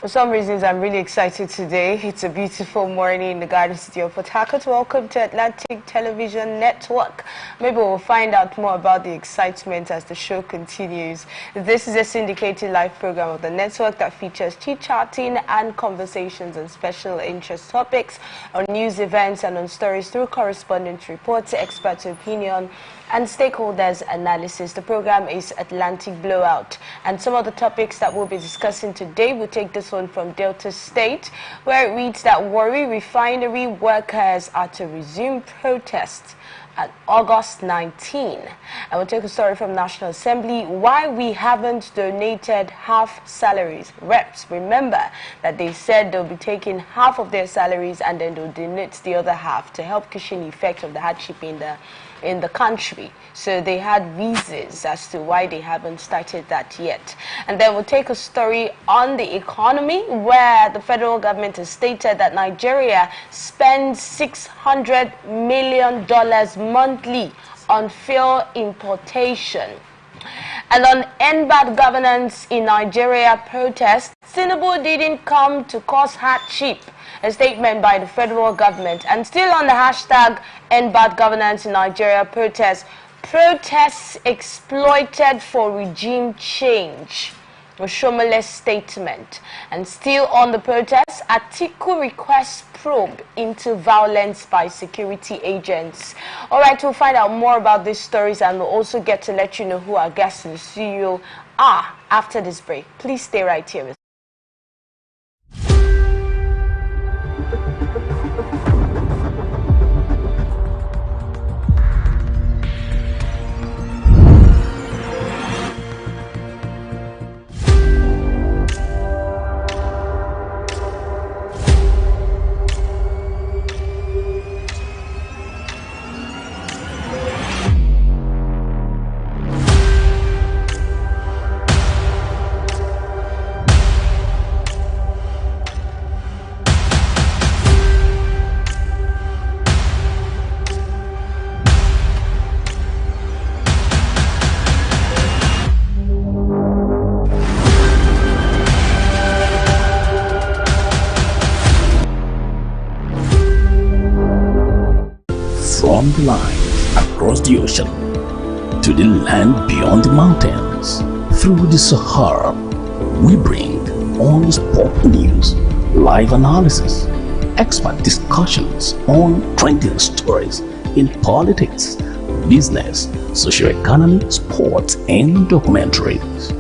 For some reasons, I'm really excited today. It's a beautiful morning in the Garden City of Port Harcourt. Welcome to Atlantic Television Network. Maybe we'll find out more about the excitement as the show continues. This is a syndicated live program of the network that features chit-chatting and conversations on special interest topics, on news events and on stories through correspondent reports, expert opinion, and stakeholders analysis. The program is Atlantic Blowout, and some of the topics that we'll be discussing today, we'll take this one from Delta State, where it reads that Warri refinery workers are to resume protests at August 19. And we'll take a story from National Assembly, why we haven't donated half salaries. Reps, remember that they said they'll be taking half of their salaries and then they'll donate the other half to help cushion the effect of the hardship in the country. So they had reasons as to why they haven't started that yet. And then we'll take a story on the economy, where the federal government has stated that Nigeria spends $600 million monthly on fuel importation. And on NBAD governance in Nigeria protest, Tinubu didn't come to cause hardship. A statement by the federal government. And still on the hashtag NBAD governance in Nigeria protests exploited for regime change. Oshomole's statement. And still on the protests, Atiku requests probe into violence by security agents. All right, we'll find out more about these stories, and we'll also get to let you know who our guests in the studio are after this break. Please stay right here with us. From the lines across the ocean to the land beyond the mountains, through the Sahara, we bring on-the-spot news, live analysis, expert discussions on trending stories in politics, business, socio-economy, sports, and documentaries.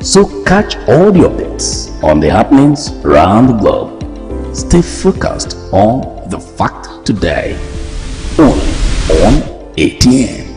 So catch all the updates on the happenings around the globe. Stay focused on the fact today. Only on ATN.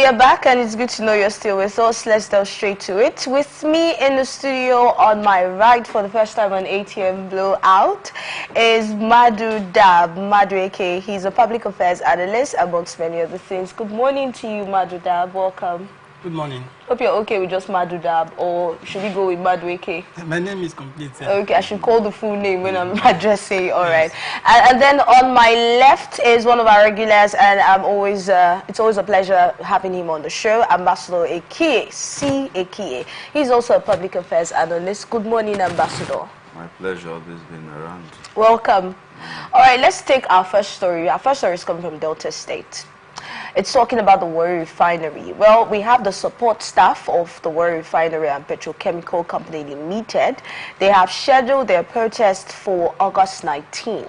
We are back, and it's good to know you're still with us. Let's delve straight to it. With me in the studio on my right for the first time on ATM Blowout is Madu Dab. Madu AK, he's a public affairs analyst amongst many other things. Good morning to you, Madu Dab. Welcome. Good morning. Hope you're okay with just Madu Dab, or should we go with Madu AK? My name is complete. Okay, I should call the full name when I'm addressing. All right. And then on my left is one of our regulars, and it's always a pleasure having him on the show, Ambassador Ekie, C. Ekie. He's also a public affairs analyst. Good morning, Ambassador. My pleasure, always being around. Welcome. All right, let's take our first story. Our first story is coming from Delta State. It's talking about the Warri Refinery. Well, we have the support staff of the Warri Refinery and Petrochemical Company Limited. They have scheduled their protest for August 19.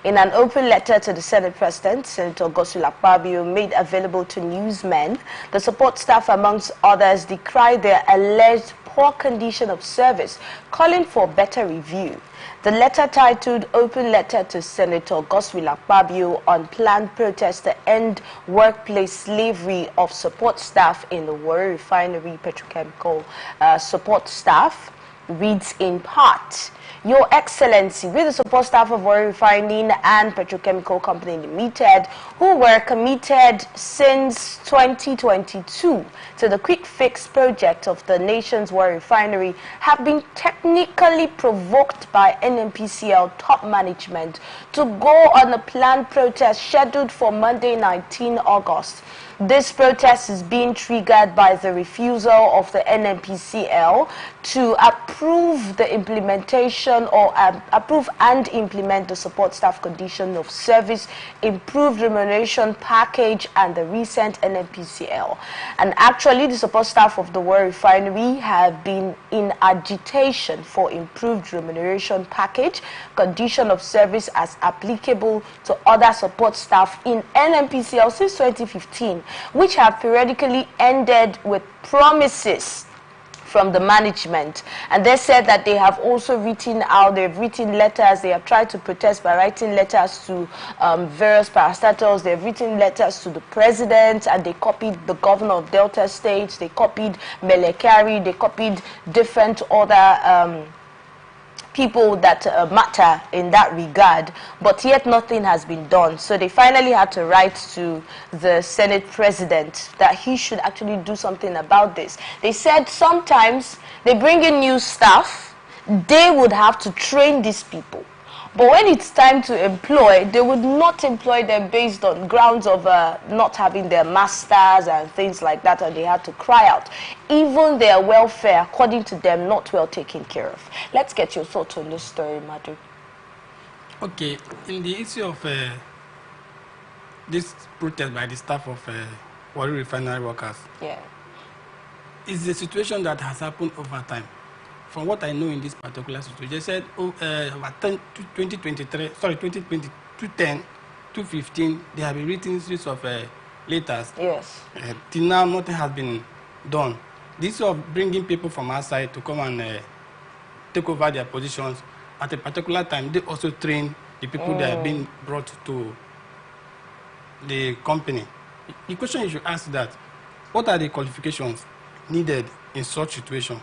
In an open letter to the Senate President, Senator Godswill Akpabio made available to newsmen, the support staff, amongst others, decried their alleged poor condition of service, calling for better review. The letter, titled Open Letter to Senator Godswill Akpabio on Planned Protest to End Workplace Slavery of Support Staff in the Warri Refinery Petrochemical Support Staff, reads in part: Your Excellency, we the support staff of Warri Refining and Petrochemical Company Limited, who were committed since 2022 to the quick fix project of the nation's Warri Refinery, have been technically provoked by NNPCL top management to go on a planned protest scheduled for Monday, 19 August. This protest is being triggered by the refusal of the NNPCL to approve the implementation or approve and implement the support staff condition of service, improved remuneration package, and the recent NNPCL. And actually, the support staff of the Warri Refinery have been in agitation for improved remuneration package, condition of service as applicable to other support staff in NNPCL since 2015, which have periodically ended with promises from the management. And they said that they have also they've written letters, they have tried to protest by writing letters to various parastatals, they've written letters to the president, and they copied the governor of Delta State, they copied Melekari, they copied different other people that matter in that regard, but yet nothing has been done. So they finally had to write to the Senate President that he should actually do something about this. They said sometimes they bring in new staff, they would have to train these people. But when it's time to employ, they would not employ them based on grounds of not having their masters and things like that, and they had to cry out. Even their welfare, according to them, not well taken care of. Let's get your thoughts on this story, Madu. Okay, in the issue of this protest by the staff of Warri Refinery workers, it's a situation that has happened over time. From what I know in this particular situation, they said 2023, sorry, 2020, 2010, 2015, there have been written series of letters. Yes. Till now, nothing has been done. This of bringing people from outside to come and take over their positions at a particular time, they also train the people that have been brought to the company. The question you should ask that: what are the qualifications needed in such situation?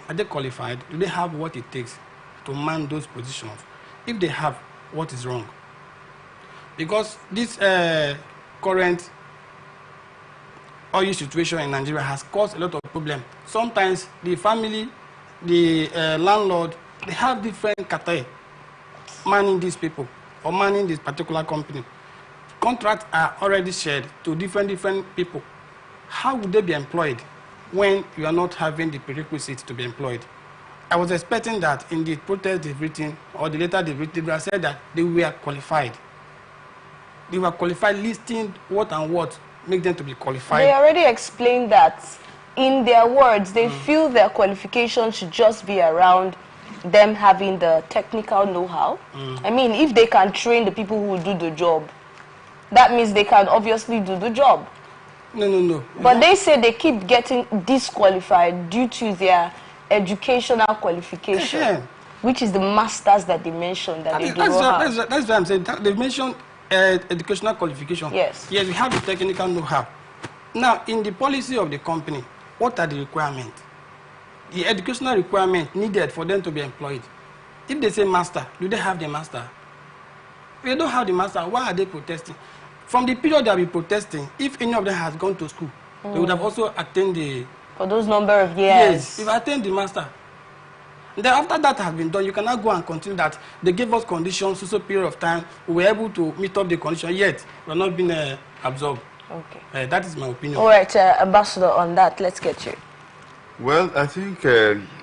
Are they qualified? Do they have what it takes to man those positions? If they have, what is wrong? Because this current oil situation in Nigeria has caused a lot of problems. Sometimes the family, the landlord, they have different cartel manning these people or manning this particular company. Contracts are already shared to different people. How would they be employed when you are not having the prerequisites to be employed? I was expecting that in the protest they've written, or the letter they've written, they said that they were qualified. They were qualified, listing what and what make them to be qualified. They already explained that. In their words, they feel their qualifications should just be around them having the technical know-how. I mean, if they can train the people who will do the job, that means they can obviously do the job. No. But they say they keep getting disqualified due to their educational qualification, which is the masters that they mentioned that they do not have. That's what I'm saying. They mentioned educational qualification. Yes. Yes, we have the technical know-how. Now, in the policy of the company, what are the requirements? The educational requirement needed for them to be employed. If they say master, do they have the master? If they don't have the master, why are they protesting? From the period they'll be protesting, if any of them has gone to school, they would have also attained the... For those number of years. Yes, if I attained the master. Then after that has been done, you cannot go and continue that. They gave us conditions, so period of time, we were able to meet up the condition, yet we are not being absorbed. Okay. That is my opinion. All right, Ambassador, on that, let's get you. Well, I think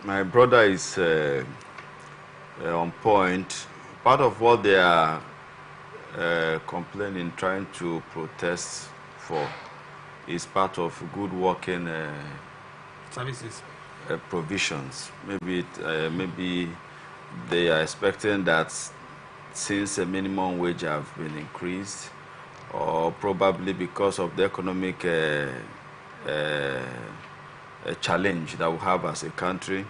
my brother is on point. Part of what they are complaining, trying to protest for, is part of good working services provisions. Maybe maybe they are expecting that since a minimum wage have been increased, or probably because of the economic challenge that we have as a country,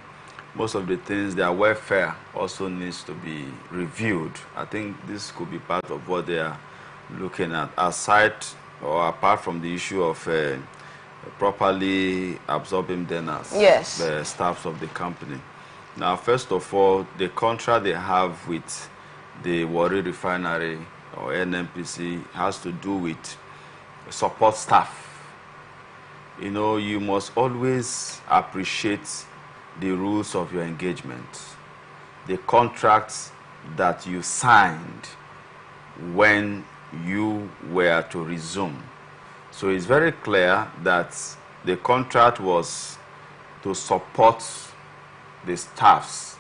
most of the things, their welfare also needs to be reviewed. I think this could be part of what they are looking at, aside or apart from the issue of properly absorbing them as the staffs of the company. Now, first of all, the contract they have with the Warri Refinery or NNPC has to do with support staff. You know, you must always appreciate the rules of your engagement, the contracts that you signed when you were to resume. So it's very clear that the contract was to support the staffs.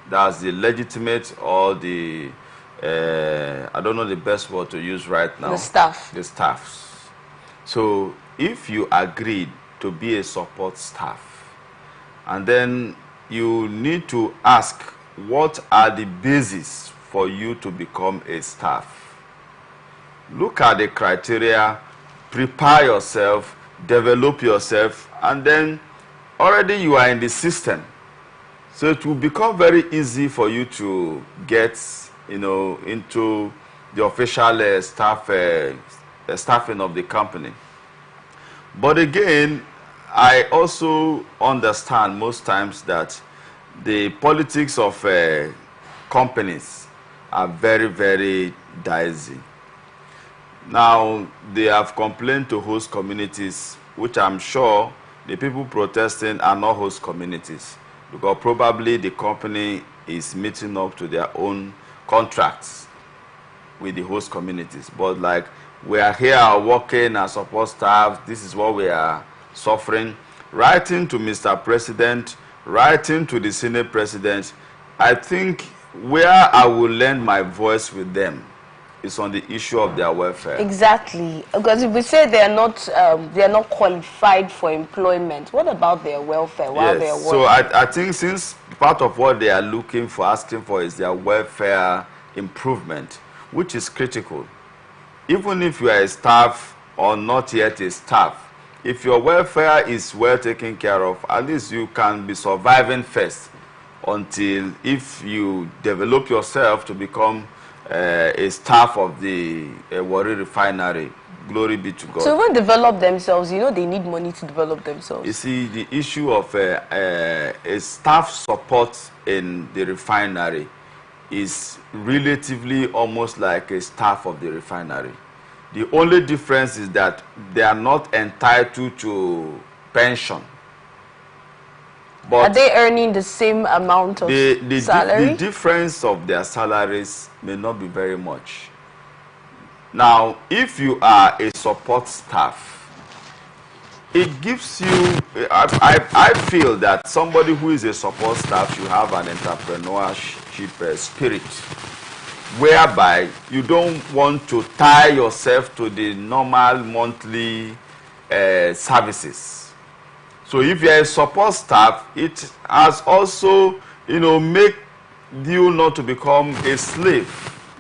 That's the legitimate or the, I don't know the best word to use right now. The staff. The staffs. So if you agreed to be a support staff, and then you need to ask, what are the basis for you to become a staff? Look at the criteria, prepare yourself, develop yourself, and then already you are in the system. So it will become very easy for you to get, you know, into the official staffing of the company. But again, I also understand most times that the politics of companies are very, very dicey. Now, they have complained to host communities, which I'm sure the people protesting are not host communities, because probably the company is meeting up to their own contracts with the host communities. But like, we are here working as support staff, this is what we are suffering. Writing to Mr. President, writing to the Senate President, I think where I will lend my voice with them is on the issue of their welfare. Exactly, because if we say they are not qualified for employment, what about their welfare while they are working? So I think since part of what they are looking for, asking for, is their welfare improvement, which is critical. Even if you are a staff or not yet a staff, if your welfare is well taken care of, at least you can be surviving first until if you develop yourself to become a staff of the Warri Refinery. Glory be to God. So when develop themselves, you know, they need money to develop themselves. You see, the issue of a staff support in the refinery is relatively almost like a staff of the refinery. The only difference is that they are not entitled to pension. But are they earning the same amount of salary? The difference of their salaries may not be very much. Now, if you are a support staff, it gives you, I feel that somebody who is a support staff should have an entrepreneurship spirit, whereby you don't want to tie yourself to the normal monthly services. So if you're a support staff, it has also, you know, make you not to become a slave,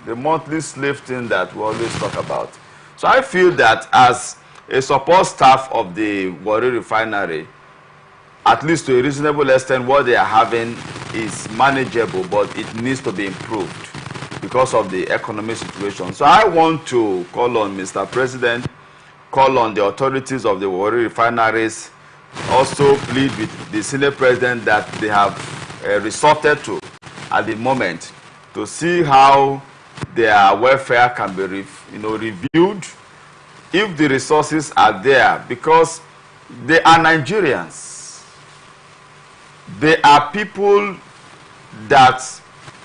the monthly slave thing that we always talk about. So I feel that as a support staff of the Warri Refinery, at least to a reasonable extent, what they are having is manageable, but it needs to be improved because of the economic situation. So I want to call on Mr. President call on the authorities of the Warri refineries, also plead with the Senate President that they have resorted to at the moment to see how their welfare can be reviewed, if the resources are there, because they are Nigerians. They are people that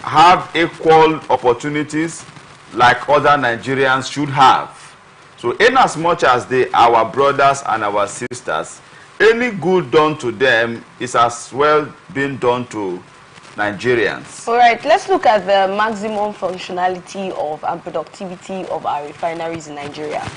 have equal opportunities like other Nigerians should have. So in as much as they are our brothers and our sisters, any good done to them is as well being done to Nigerians. All right, let's look at the maximum functionality of and productivity of our refineries in Nigeria.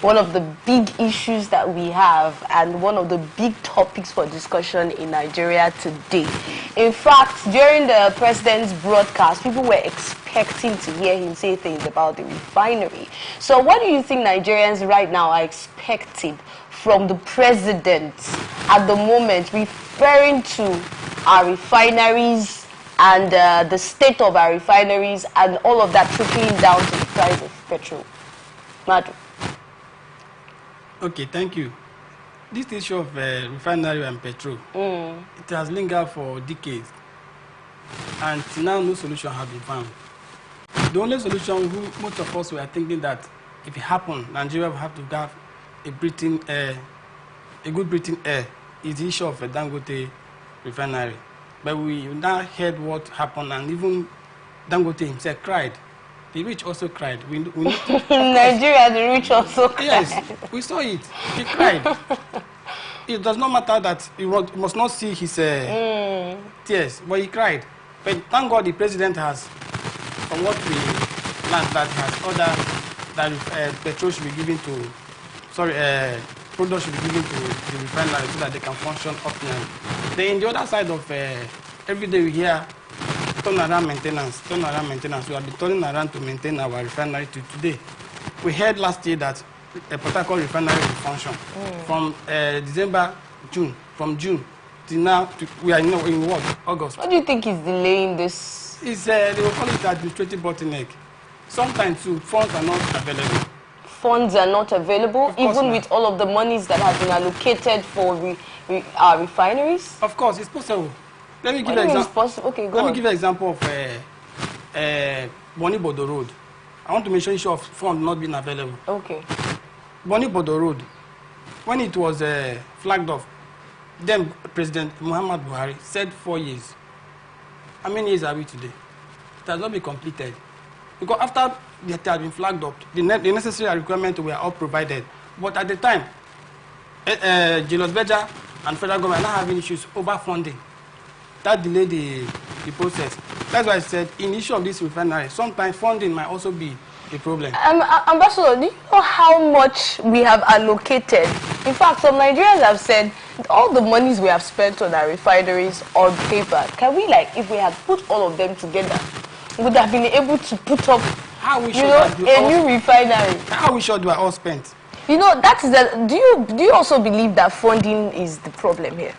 One of the big issues that we have and one of the big topics for discussion in Nigeria today. In fact, during the president's broadcast, people were expecting to hear him say things about the refinery. So what do you think Nigerians right now are expecting from the president at the moment, referring to our refineries and the state of our refineries and all of that trickling down to the price of petrol? Madu. Okay, thank you. This issue of refinery and petrol, it has lingered for decades, and till now no solution has been found. The only solution, most of us were thinking that if it happened, Nigeria will have to have a breathing air, a good breathing air, is the issue of a Dangote refinery. But we now heard what happened, and even Dangote himself cried. The rich also cried. We Nigeria, the rich also cried. Yes, we saw it. He cried. It does not matter that he must not see his tears, but he cried. But thank God the president has, from what we learned, that he has ordered that petrol should be given to, products should be given to the refinery so that they can function optimally. Then in the other side of every day we hear turnaround maintenance. We have been turning around to maintain our refinery to today. We heard last year that a Port Harcourt refinery will function from June till now. We are in what? August. What do you think is delaying this? It's they will call it administrative bottleneck. Sometimes too, funds are not available. Funds are not available, even with all of the monies that have been allocated for our refineries? Of course, it's possible. Let me give an example of Bonny Bodo Road. I want to mention issue of funds not being available. Okay. Bonny Bodo Road, when it was flagged off, then President Muhammad Buhari said 4 years. How many years are we today? It has not been completed. Because after it had been flagged up, the necessary requirements were all provided. But at the time, Julius Berger and federal government are not having issues over funding. That delayed the process. That's why I said, in the issue of this refinery, sometimes funding might also be a problem. Ambassador, do you know how much we have allocated? In fact, some Nigerians have said, all the monies we have spent on our refineries on paper, can we, if we had put all of them together, would have been able to put up, a new refinery? How we should were all spent? You know, that is that. Do you also believe that funding is the problem here?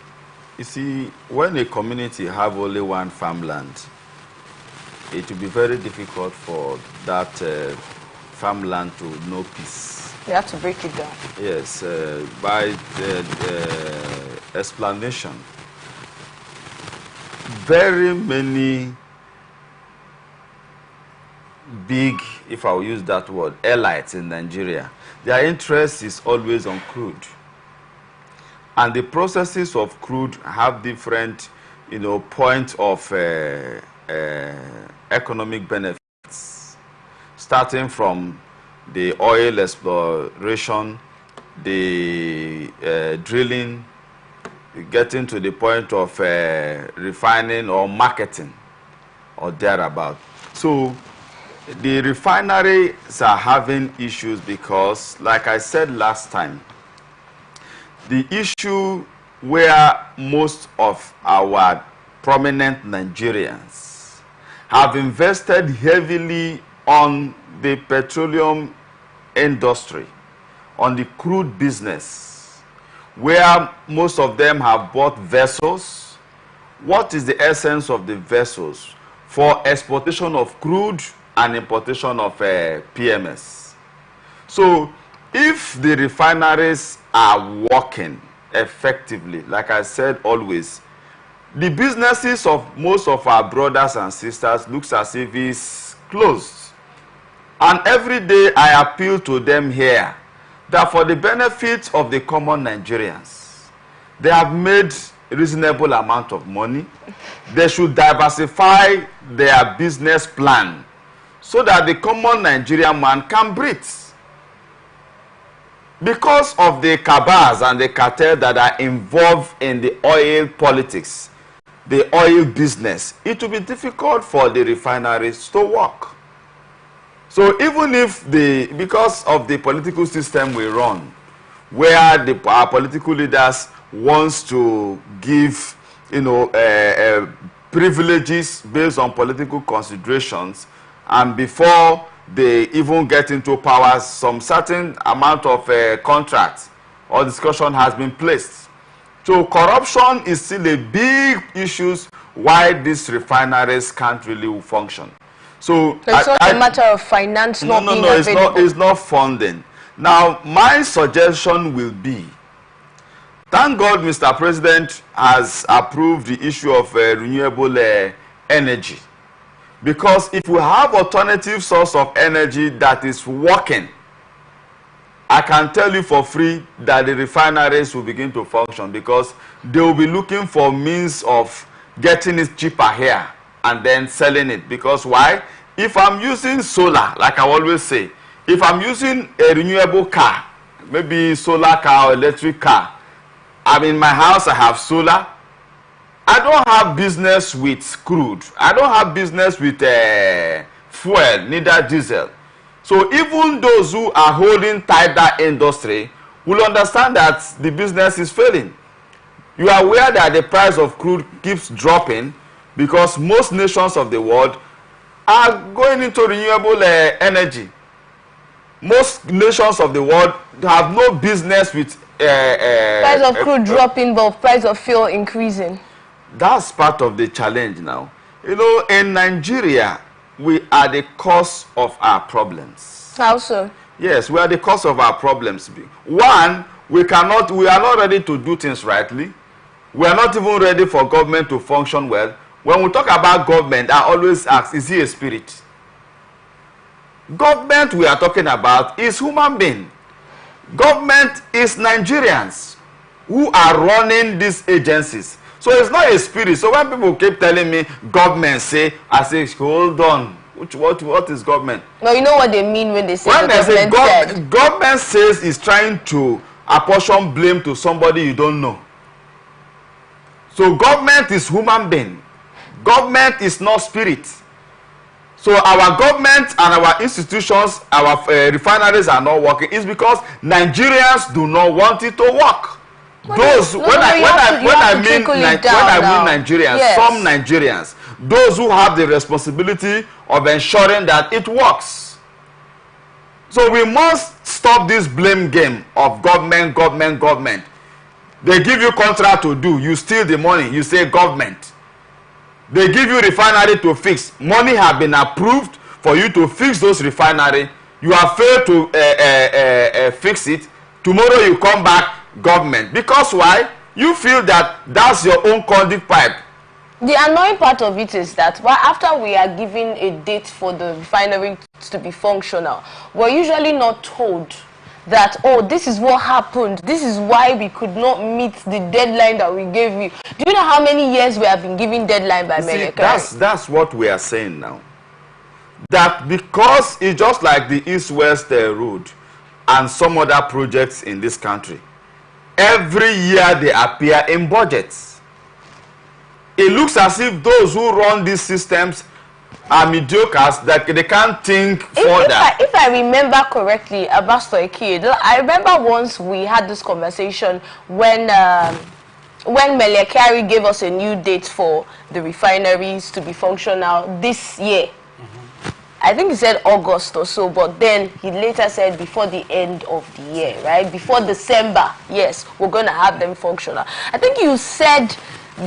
You see, when a community have only one farmland, it will be very difficult for that farmland to know peace. You have to break it down. Yes, by the explanation, very many big, if I will use that word, elites in Nigeria, their interest is always on crude. And the processes of crude have different, points of economic benefits, starting from the oil exploration, the drilling, getting to the point of refining or marketing or thereabout. So the refineries are having issues because, like I said last time, the issue where most of our prominent Nigerians have invested heavily on the petroleum industry, on the crude business, where most of them have bought vessels. What is the essence of the vessels? For exportation of crude and importation of PMS. So if the refineries are working effectively, like I said always, the businesses of most of our brothers and sisters looks as if it's closed. And every day I appeal to them here that for the benefit of the common Nigerians, they have made a reasonable amount of money. They should diversify their business plan so that the common Nigerian man can breathe. Because of the cabals and the cartel that are involved in the oil politics, the oil business, it will be difficult for the refineries to work. So even if because of the political system we run, where our political leaders wants to give, privileges based on political considerations, and before they even get into power, some certain amount of contracts or discussion has been placed. So corruption is still a big issue why these refineries can't really function. So it's not a matter of finance not being available. It's not funding. Now, my suggestion will be, thank God Mr. President has approved the issue of renewable energy. Because if we have alternative source of energy that is working, I can tell you for free that the refineries will begin to function, because they will be looking for means of getting it cheaper here and then selling it. Because why? If I'm using solar, like I always say, if I'm using a renewable car, maybe solar car or electric car, I'm in my house, I have solar. I don't have business with crude. I don't have business with fuel, neither diesel. So even those who are holding tight that industry will understand that the business is failing. You are aware that the price of crude keeps dropping because most nations of the world are going into renewable energy. Most nations of the world have no business with price of crude dropping, but price of fuel increasing. That's part of the challenge now. In Nigeria, we are the cause of our problems. How so? Yes, we are the cause of our problems. One, we are not ready to do things rightly. We are not even ready for government to function well. When we talk about government, I always ask, is he a spirit? Government we are talking about is human being. Government is Nigerians who are running these agencies. So it's not a spirit. So when people keep telling me government say, I say, hold on. What is government? No, you know what they mean when they say when they say government says it's trying to apportion blame to somebody you don't know. So government is human being. Government is not spirit. So our government and our institutions, our refineries are not working. It's because Nigerians do not want it to work. When I mean Nigerians, yes. Some Nigerians, those who have the responsibility of ensuring that it works. So we must stop this blame game of government. They give you contract to do, you steal the money, you say government. They give you refinery to fix. Money have been approved for you to fix those refinery. You have failed to fix it. Tomorrow you come back, government. Because why? You feel that that's your own conduit pipe. The annoying part of it is that after we are given a date for the refinery to be functional, we're usually not told that, oh, this is what happened. This is why we could not meet the deadline that we gave you. Do you know how many years we have been given deadline by Melekari? That's what we are saying now. That because it's just like the East-West Road and some other projects in this country, every year they appear in budgets. It looks as if those who run these systems are mediocres, that they can't think further. If I remember correctly, Ambassador Eki, I remember once we had this conversation when Melekari gave us a new date for the refineries to be functional this year. I think he said August or so, but then he later said before the end of the year, right? Before December, yes, we're going to have them functional. I think you said,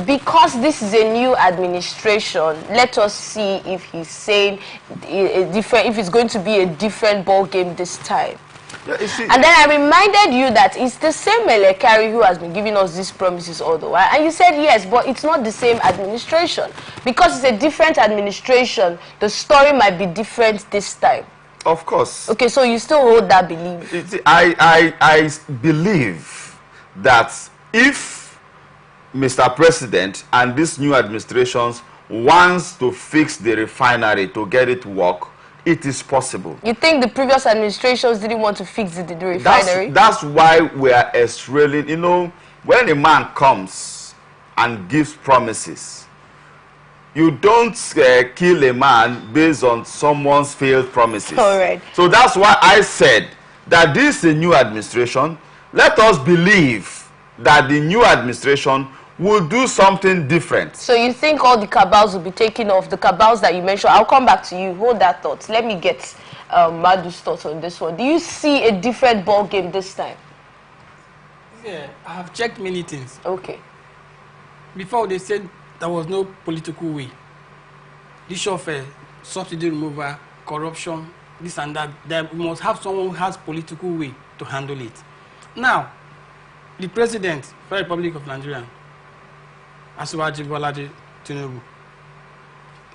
because this is a new administration, let us see if he's saying a different, if it's going to be a different ball game this time. Yeah, you see, And then I reminded you that it's the same Elekari who has been giving us these promises all the while. And you said yes, but it's not the same administration. Because it's a different administration, the story might be different this time. of course. Okay, so you still hold that belief? You see, I believe that if Mr. President and this new administrations wants to fix the refinery to get it to work, it is possible. You think the previous administrations didn't want to fix the refinery? That's why we are Australian. You know, when a man comes and gives promises, you don't kill a man based on someone's failed promises. All right. So that's why I said that this is a new administration. Let us believe that the new administration will do something different. So you think all the cabals will be taken off, the cabals that you mentioned? I'll come back to you. Hold that thought. Let me get Madu's thoughts on this one. Do you see a different ball game this time? Yeah, I have checked many things. Okay. Before they said there was no political way. This of subsidy removal, corruption, this and that. We must have someone who has political way to handle it. Now, the president of the Republic of Nigeria, Asiwaju Bolaji Tinubu,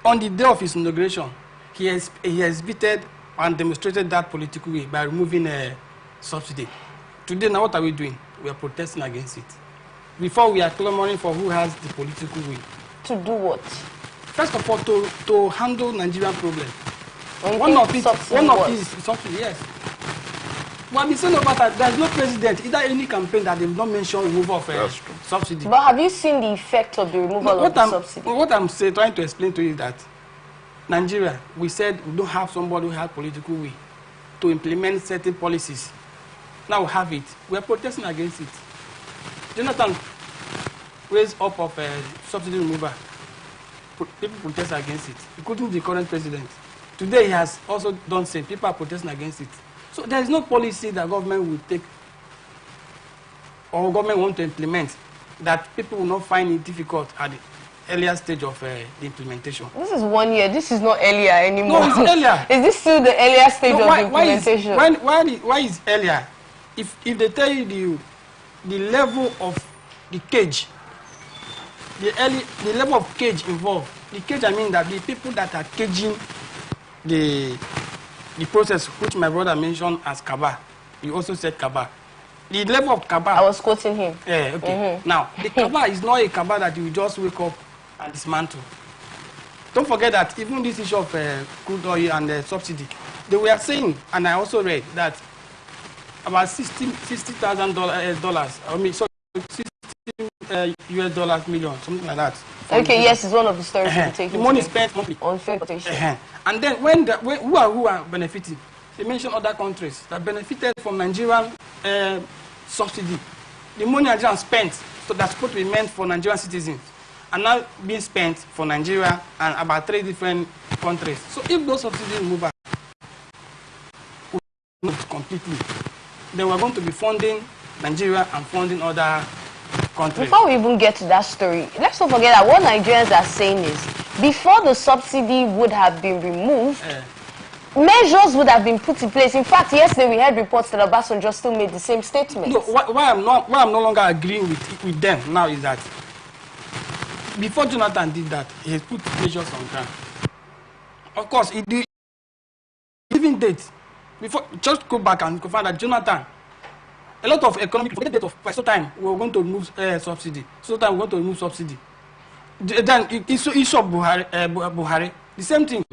on the day of his inauguration, he exhibited and demonstrated that political way by removing a subsidy. Today, now what are we doing? We are protesting against it. Before, we are clamoring for who has the political will. To do what? First of all, to handle Nigerian problem. One of it is subsidy, yes. But I'm saying about that, there's no president, either any campaign that they've not mentioned removal of subsidy. But have you seen the effect of the removal of the subsidy? What I'm trying to explain to you is that Nigeria, we said we don't have somebody who has political will to implement certain policies. Now we have it. We are protesting against it. Jonathan raised up of subsidy removal. People protest against it, including the current president. Today he has also done the same. People are protesting against it. So there is no policy that government will take or government want to implement that people will not find it difficult at the earlier stage of the implementation. This is 1 year. This is not earlier anymore. No, it's earlier. Is this still the earlier stage of implementation? Why is earlier? If they tell you the level of the cage, the level of cage involved. The cage, I mean that the people that are caging the process, which my brother mentioned as Kaba. You also said Kaba. The level of Kaba. I was quoting him. Yeah, okay. Now, the Kaba is not a Kaba that you just wake up and dismantle. Don't forget that even this issue of crude oil and subsidy, they were saying, and I also read that about $60,000. I mean, so US dollars million, something like that. Okay, yes, it's one of the stories we're taking. The money spent monthly on transportation. And then who are benefiting? They mentioned other countries that benefited from Nigerian subsidy. The money Nigerian spent, so that's supposed to be meant for Nigerian citizens, and now being spent for Nigeria and about 3 different countries. So if those subsidies move back completely, then we're going to be funding Nigeria and funding other countries. Before we even get to that story, let's not forget that what Nigerians are saying is, before the subsidy would have been removed, measures would have been put in place. In fact, yesterday we heard reports that Obasanjo still made the same statement. No, why I'm no longer agreeing with them now is that before Jonathan did that, he has put measures on ground. Of course, he did even date. Before, just go back and find that Jonathan, a lot of economic date of so time we're going to remove subsidy. So time we're going to remove subsidy. Then issue of Buhari, the same thing.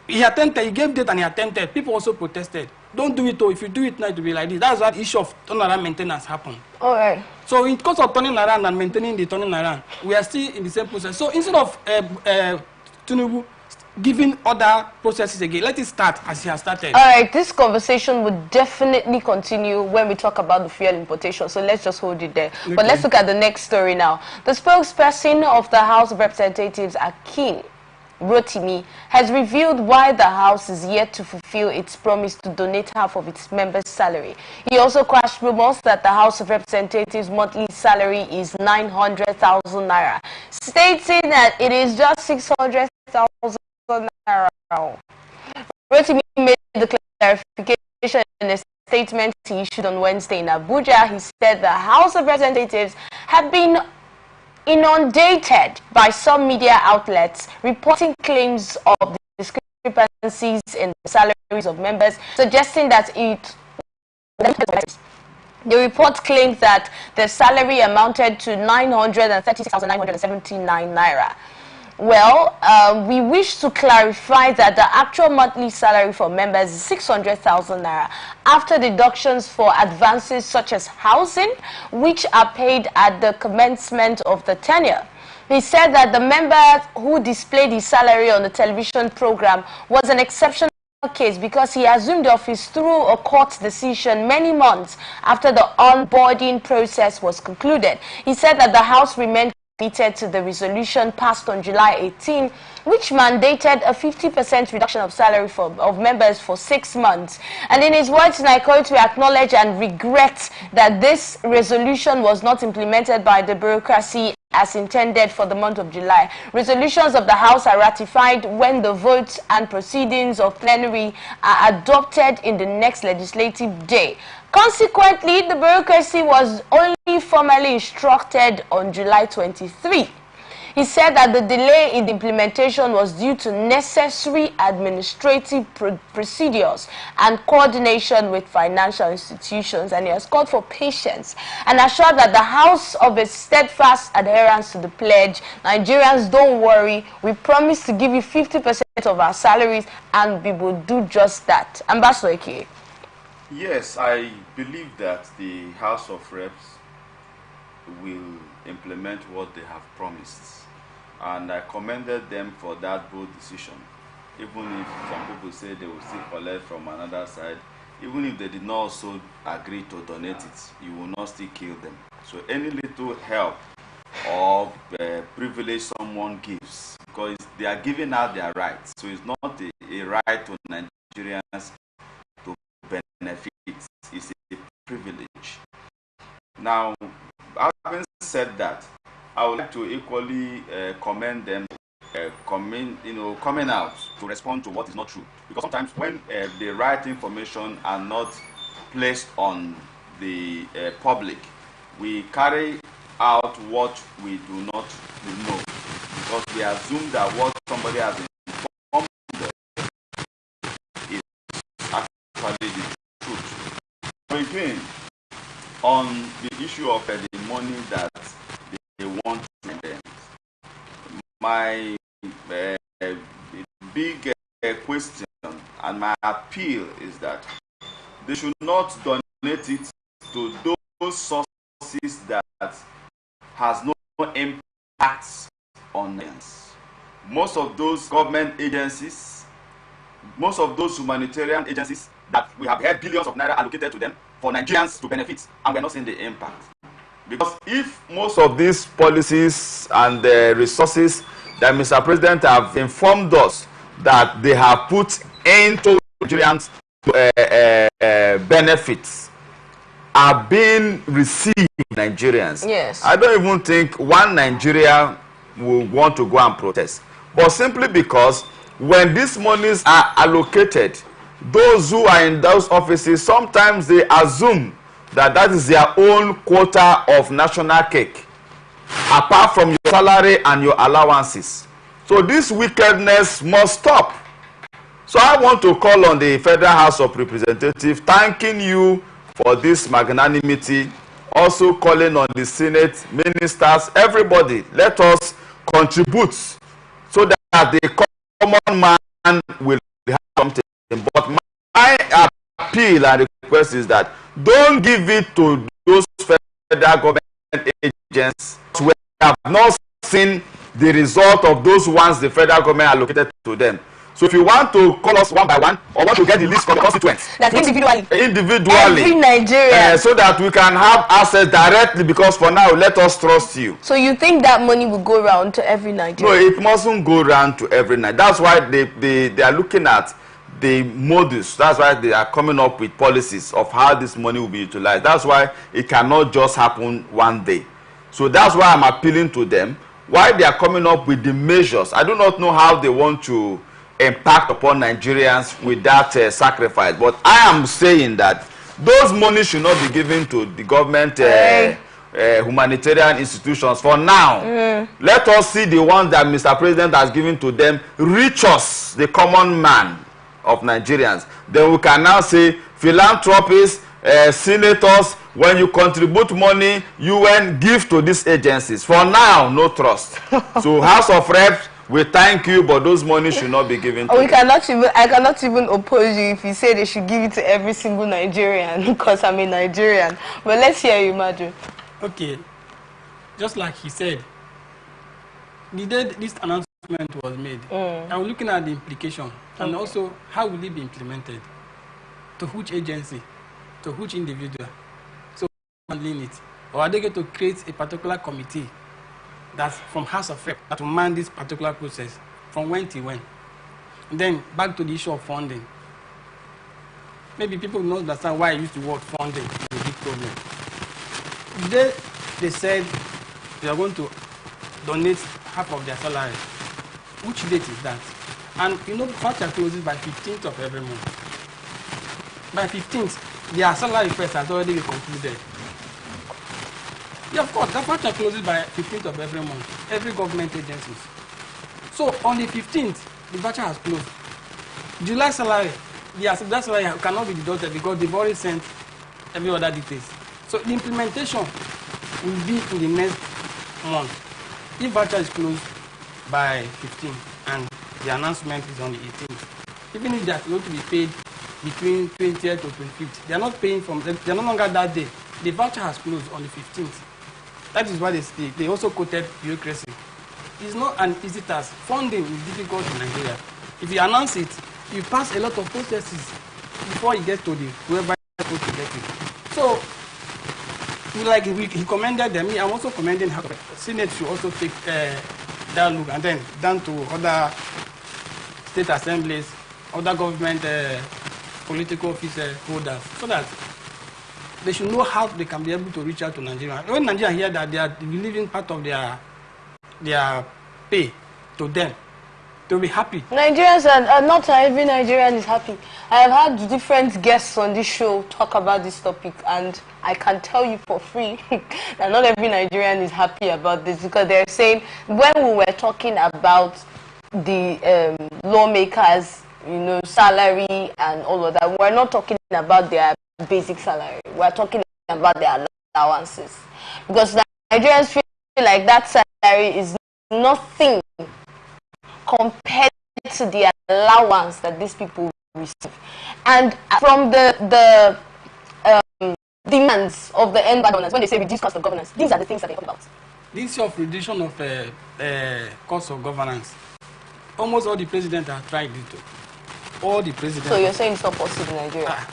He attempted, he gave date and he attempted. People also protested. Don't do it, though. If you do it now, it will be like this. That's why the issue of turnaround maintenance happened. All right. So in course of turning around and maintaining the turning around, we are still in the same process. So instead of Tinubu giving other processes again, let it start as he has started. All right, this conversation will definitely continue when we talk about the fuel importation. So let's just hold it there. Okay. But let's look at the next story now. The spokesperson of the House of Representatives, Akin Rotimi, has revealed why the House is yet to fulfill its promise to donate half of its members' salary. He also quashed rumors that the House of Representatives' monthly salary is 900,000 naira, stating that it is just 600,000 naira. Rotimi made the clarification in a statement he issued on Wednesday in Abuja, he said the House of Representatives had been inundated by some media outlets reporting claims of discrepancies in the salaries of members, suggesting that the report claims that the salary amounted to 936,979 naira. Well, we wish to clarify that the actual monthly salary for members is 600,000 naira after deductions for advances such as housing, which are paid at the commencement of the tenure. He said that the member who displayed his salary on the television program was an exceptional case because he assumed office through a court decision many months after the onboarding process was concluded. He said that the House remained committed to the resolution passed on July 18, which mandated a 50% reduction of salary of members for 6 months. And in his words, and I quote, "We acknowledge and regret that this resolution was not implemented by the bureaucracy as intended for the month of July. Resolutions of the House are ratified when the votes and proceedings of plenary are adopted in the next legislative day. Consequently, the bureaucracy was only formally instructed on July 23. He said that the delay in the implementation was due to necessary administrative procedures and coordination with financial institutions, and he has called for patience and assured that the House of a steadfast adherence to the pledge. Nigerians, don't worry, we promise to give you 50% of our salaries, and we will do just that." Ambassador Ike. Yes, I believe that the House of Reps will implement what they have promised, and I commended them for that bold decision. Even if some people say they will still collect from another side, even if they did not also agree to donate it, you will not still kill them. So any little help or privilege someone gives, because they are giving out their rights, so it's not a right to Nigerians to benefit, it's a privilege. Now, having said that, I would like to equally commend them coming out to respond to what is not true, because sometimes when the right information are not placed on the public, we carry out what we do not know, because we assume that what somebody has informed us is actually the truth. So again, on the issue of the money that they want to spend, my big question and my appeal is that they should not donate it to those sources that has no impact on us. Most of those government agencies, most of those humanitarian agencies that we have had billions of naira allocated to them for Nigerians to benefit, and we're not seeing the impact. Because if most of these policies and the resources that Mr. President have informed us that they have put into Nigerians benefits are being received by Nigerians, yes, I don't even think one Nigeria will want to go and protest. But simply because when these monies are allocated, those who are in those offices, sometimes they assume that that is their own quota of national cake, apart from your salary and your allowances. So this wickedness must stop. So I want to call on the Federal House of Representatives, thanking you for this magnanimity, also calling on the Senate, ministers, everybody, let us contribute so that the common man will have something. But my appeal and request is that don't give it to those federal government agents who have not seen the result of those ones the federal government allocated to them. So if you want to call us one by one, or want to get the list of the constituents, that's individually, every Nigerian, so that we can have access directly, because for now, let us trust you. So you think that money will go around to every Nigerian? No, it mustn't go around to every Nigerian. That's why they are looking at the modus. That's why they are coming up with policies of how this money will be utilized. That's why it cannot just happen one day. So that's why I'm appealing to them. Why they are coming up with the measures, I do not know how they want to impact upon Nigerians with that sacrifice. But I am saying that those money should not be given to the government humanitarian institutions for now. Let us see the ones that Mr. President has given to them reach us, the common man of Nigerians. Then we can now say philanthropists, senators, when you contribute money, UN give to these agencies. For now, no trust. So House of Reps, we thank you, but those money should not be given to I cannot even oppose you if you say they should give it to every single Nigerian, because I'm a Nigerian. But let's hear you, Madu. Okay, just like he said, the day this announcement was made, I'm looking at the implication and also how will it be implemented, to which agency, to which individual, so handling it, or are they going to create a particular committee that's from House of Rep that will man this particular process from when to when? And then back to the issue of funding. Maybe people don't understand why I use the word funding is a big problem. They said they are going to donate half of their salary. Which date is that? And you know, voucher closes by 15th of every month. By 15th, their salary request has already been concluded. Yeah, of course, the voucher closes by 15th of every month, every government agencies. So on the 15th, the voucher has closed. July salary, that salary cannot be deducted because they've already sent every other details. So the implementation will be in the next month. If voucher is closed by 15th and the announcement is on the 18th, even if they are going to be paid between 20th to 25th, they are not paying from, they are no longer that day. The voucher has closed on the 15th. That is why they also quoted bureaucracy. It's not an easy task. Funding is difficult in Nigeria. If you announce it, you pass a lot of processes before you get to the whoever is supposed to get it. So, like he commended them, I'm also commending how the Senate should also take that look, and then down to other state assemblies, other government political office holders, so that they should know how they can be able to reach out to Nigeria. When Nigeria hear that they are delivering part of their pay to them, they'll be happy. Nigerians are not every Nigerian is happy. I have had different guests on this show talk about this topic, and I can tell you for free that not every Nigerian is happy about this, because they're saying when we were talking about the lawmakers, you know, salary and all of that, we're not talking about their basic salary. We're talking about their allowances, because Nigerians feel like that salary is nothing compared to the allowance that these people receive. And from the demands of the end governance, when they say reduce cost of governance, these are the things that they talk about. This of reduction of cost of governance, almost all the presidents have tried it. All the presidents. So you're saying it's not possible in Nigeria?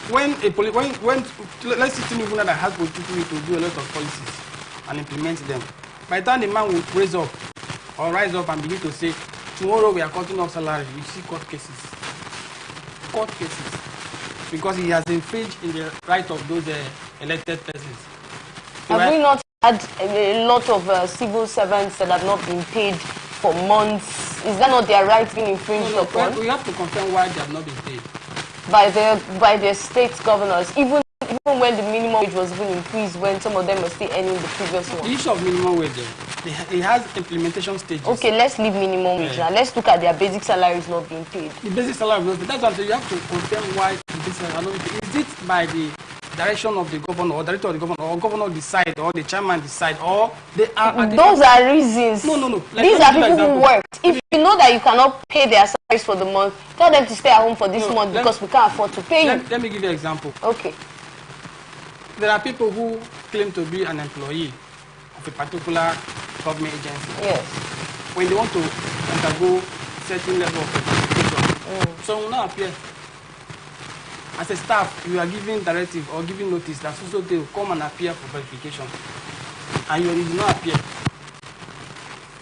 When let's say Tinubu that has political to do a lot of policies and implement them, by the time the man will raise up or rise up and begin to say, tomorrow we are cutting off salary, you see court cases, because he has infringed in the right of those elected persons. So have we not had a lot of civil servants that have not been paid for months? Is that not their rights being infringed upon? We have to confirm why they have not been paid. By their state governors, even when the minimum wage was even increased, when some of them were still earning the previous one. The issue of minimum wage, it has implementation stages. Okay, let's leave minimum wage now. Let's look at their basic salaries not being paid. The basic salary is not paid. That's why you have to confirm why the basic salary is not being paid. Is it by the direction of the governor, or director of the governor, or governor decide, or the chairman decide, or they are... Those are reasons. No. These are people who worked. If you know that you cannot pay their salaries for the month, tell them to stay at home for this month because we can't afford to pay you. Let me give you an example. Okay. There are people who claim to be an employee of a particular government agency. Yes. When they want to undergo certain level of verification, so will not appear. As a staff, you are giving directive or giving notice that so they will come and appear for verification, and you do not appear.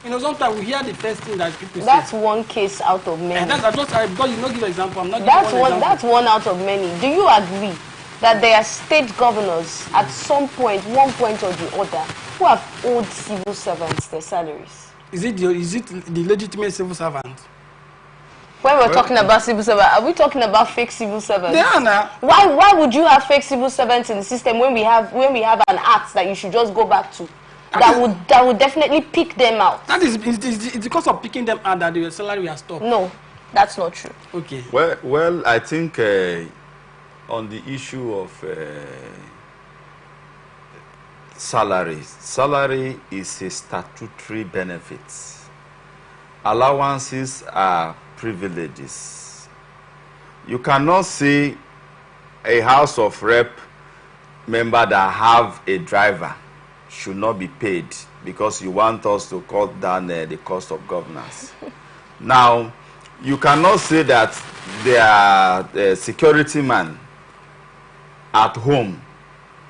You know, sometimes we hear the first thing that people say. That's one case out of many. And because you not give an example, I'm not giving that's one example. That's one out of many. Do you agree that there are state governors at some point, one point or the other, who have owed civil servants their salaries? Is it the legitimate civil servant? When we're talking about civil servants, are we talking about fake civil servants? They are now. Why would you have fake civil servants in the system when we have an act that you should just go back to? That would definitely pick them out. That is, it's because of picking them out that the salary has stopped. No, that's not true. Okay. Well, I think on the issue of salary is a statutory benefit. Allowances are privileges. You cannot say a House of Rep member that have a driver should not be paid because you want us to cut down the cost of governance. Now, you cannot say that their security man at home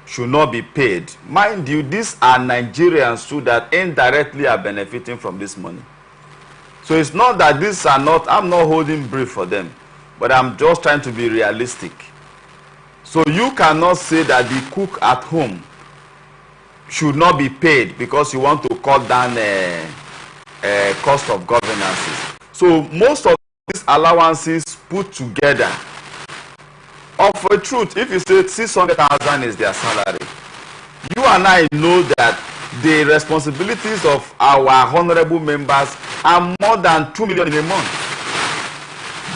should not be paid. Mind you, these are Nigerians too that indirectly are benefiting from this money. So it's not that these are not, I'm not holding brief for them, but I'm just trying to be realistic. So you cannot say that the cook at home should not be paid because you want to cut down cost of governance. So most of these allowances put together, of a truth, if you say 600,000 is their salary, you and I know that the responsibilities of our honorable members are more than 2 million in a month.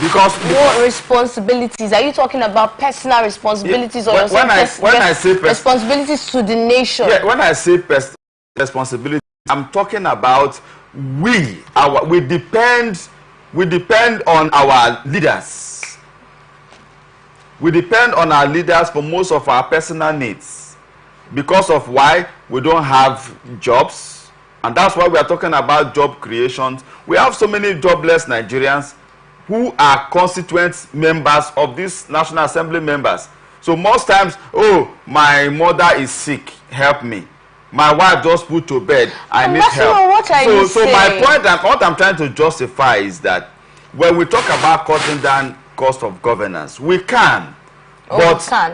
Because what responsibilities? Are you talking about personal responsibilities or when I say responsibilities to the nation? Yeah, when I say responsibility, I'm talking about we depend on our leaders. We depend on our leaders for most of our personal needs. Because of why we don't have jobs, and that's why we are talking about job creations. We have so many jobless Nigerians who are constituent members of these National Assembly members. So most times, oh, my mother is sick, help me. My wife just put to bed, I need help. So my point, what I'm trying to justify is that when we talk about cutting down cost of governance, we can.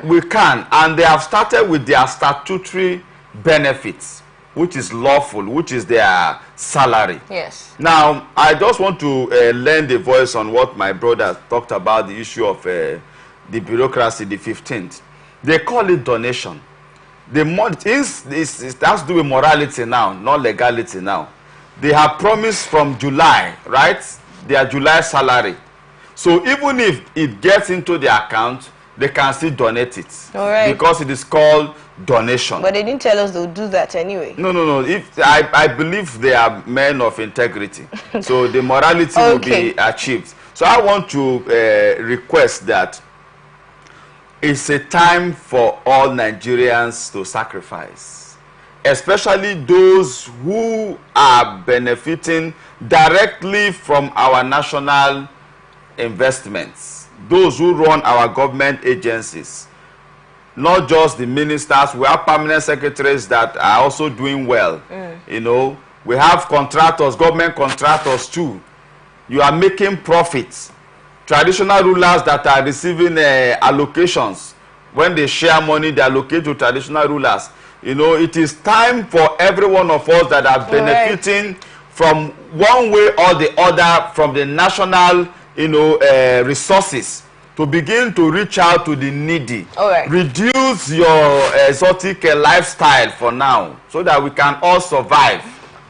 We can, and they have started with their statutory benefits, which is lawful, which is their salary. Yes. Now, I just want to lend a voice on what my brother talked about, the issue of the bureaucracy, the 15th. They call it donation. It has to do with morality now, not legality now. They have promised from July, right? Their July salary. So even if it gets into their account, they can still donate it. All right. Because it is called donation. But they didn't tell us they'll do that anyway. No. If I believe they are men of integrity. So the morality will be achieved. So I want to request that it's a time for all Nigerians to sacrifice. Especially those who are benefiting directly from our national investments. Those who run our government agencies, not just the ministers. We have permanent secretaries that are also doing well. You know, we have contractors, government contractors too. You are making profits. Traditional rulers that are receiving allocations, when they share money, they allocate to traditional rulers. You know, it is time for every one of us that are benefiting from one way or the other from the national, resources, to begin to reach out to the needy. Reduce your exotic lifestyle for now, so that we can all survive.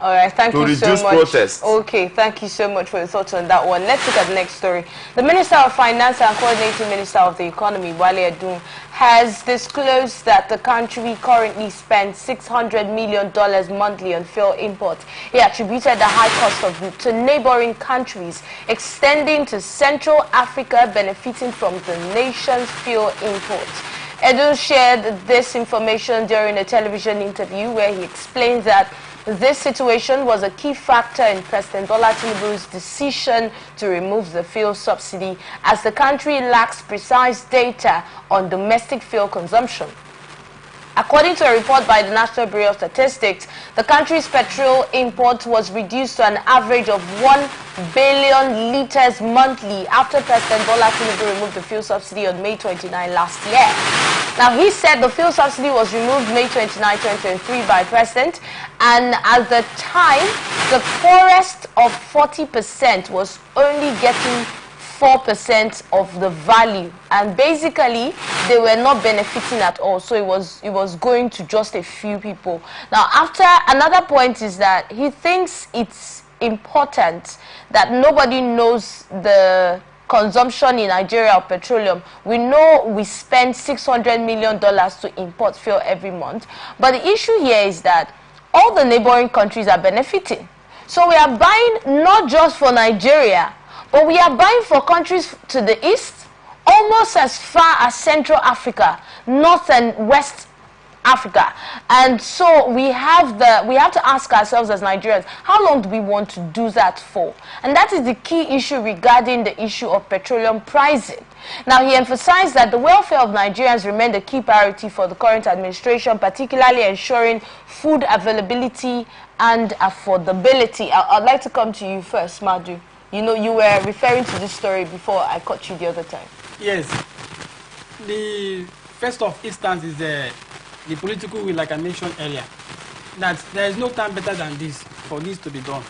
All right, thank you so much. To reduce protests. Okay, thank you so much for your thoughts on that one. Let's look at the next story. The Minister of Finance and Coordinating Minister of the Economy, Wale Edun, has disclosed that the country currently spends $600 million monthly on fuel imports. He attributed the high cost of wheat to neighboring countries, extending to Central Africa, benefiting from the nation's fuel imports. Edun shared this information during a television interview where he explains that this situation was a key factor in President Bola Tinubu's decision to remove the fuel subsidy, as the country lacks precise data on domestic fuel consumption. According to a report by the National Bureau of Statistics, the country's petrol import was reduced to an average of 1 billion liters monthly after President Bola Tinubu removed the fuel subsidy on May 29 last year. Now, he said the fuel subsidy was removed May 29, 2023 by President, and at the time, the poorest of 40% was only getting 4% of the value, and basically they were not benefiting at all. So it was going to just a few people. Now, after another point is that he thinks it's important that nobody knows the consumption in Nigeria of petroleum. We know we spend $600 million to import fuel every month, but the issue here is that all the neighboring countries are benefiting. So we are buying not just for Nigeria, but we are buying for countries to the east, almost as far as Central Africa, North and West Africa. And so we have to ask ourselves as Nigerians, how long do we want to do that for? And that is the key issue regarding the issue of petroleum pricing. Now, he emphasized that the welfare of Nigerians remain the key priority for the current administration, particularly ensuring food availability and affordability. I'd like to come to you first, Madu. You know, you were referring to this story before I caught you the other time. Yes. The first of instance is the political will, like I mentioned earlier, that there is no time better than this for this to be done,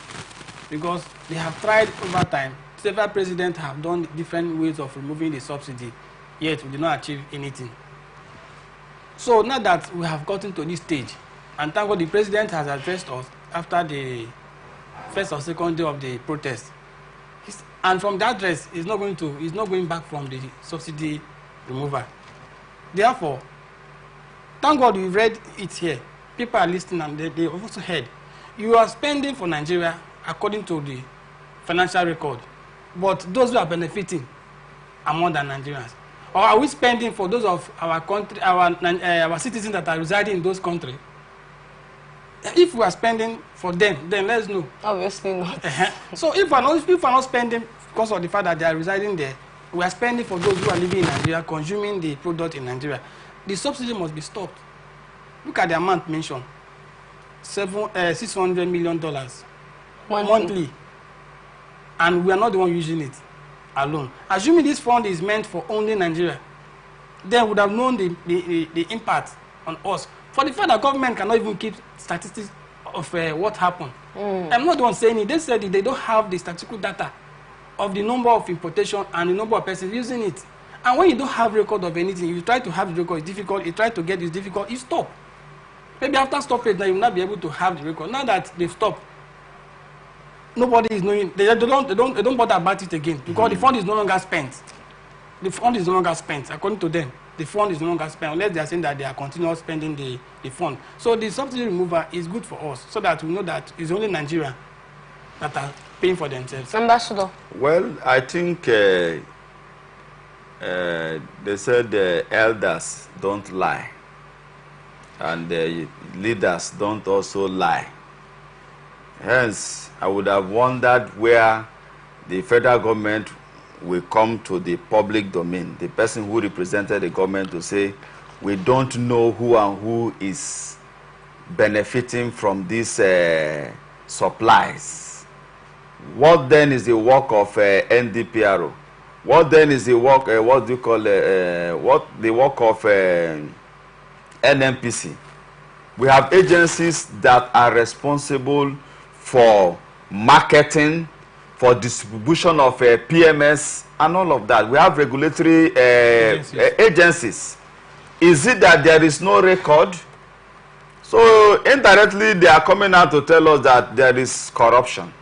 because they have tried over time. Several presidents have done different ways of removing the subsidy, yet we did not achieve anything. So now that we have gotten to this stage, and thank God the president has addressed us after the first or second day of the protest, and from that address, he's not going back from the subsidy removal. Therefore, thank God we read it here. People are listening and they also heard. You are spending for Nigeria according to the financial record, but those who are benefiting are more than Nigerians. Or are we spending for those of our country, our citizens that are residing in those countries? If we are spending for them, then let's know. Obviously not. So if we are not spending because of the fact that they are residing there, we are spending for those who are living in Nigeria, consuming the product in Nigeria. The subsidy must be stopped. Look at the amount mentioned. $600 million monthly. And we are not the one using it alone. Assuming this fund is meant for only Nigeria, they would have known the impact on us. For the fact that government cannot even keep statistics of what happened. I'm not the one saying it. They said they don't have the statistical data of the number of importation and the number of persons using it. And when you don't have record of anything, you try to have the record, it's difficult. You try to get it, it's difficult, you stop. Maybe after stoppage, now you will not be able to have the record. Now that they've stopped, nobody is knowing. They don't bother about it again because the fund is no longer spent. The fund is no longer spent, according to them. The fund is no longer spent unless they are saying that they are continuing spending the fund. So the subsidy removal is good for us so that we know that it's only Nigeria that are paying for themselves. Ambassador. Well, I think they said the elders don't lie and the leaders don't also lie. Hence, I would have wondered where the federal government will come to the public domain, the person who represented the government to say, we don't know who and who is benefiting from these supplies. What then is the work of NDPRO? What then is the work, what do you call what the work of NNPC? We have agencies that are responsible for marketing, for distribution of PMS and all of that. We have regulatory agencies. Is it that there is no record? So indirectly they are coming out to tell us that there is corruption,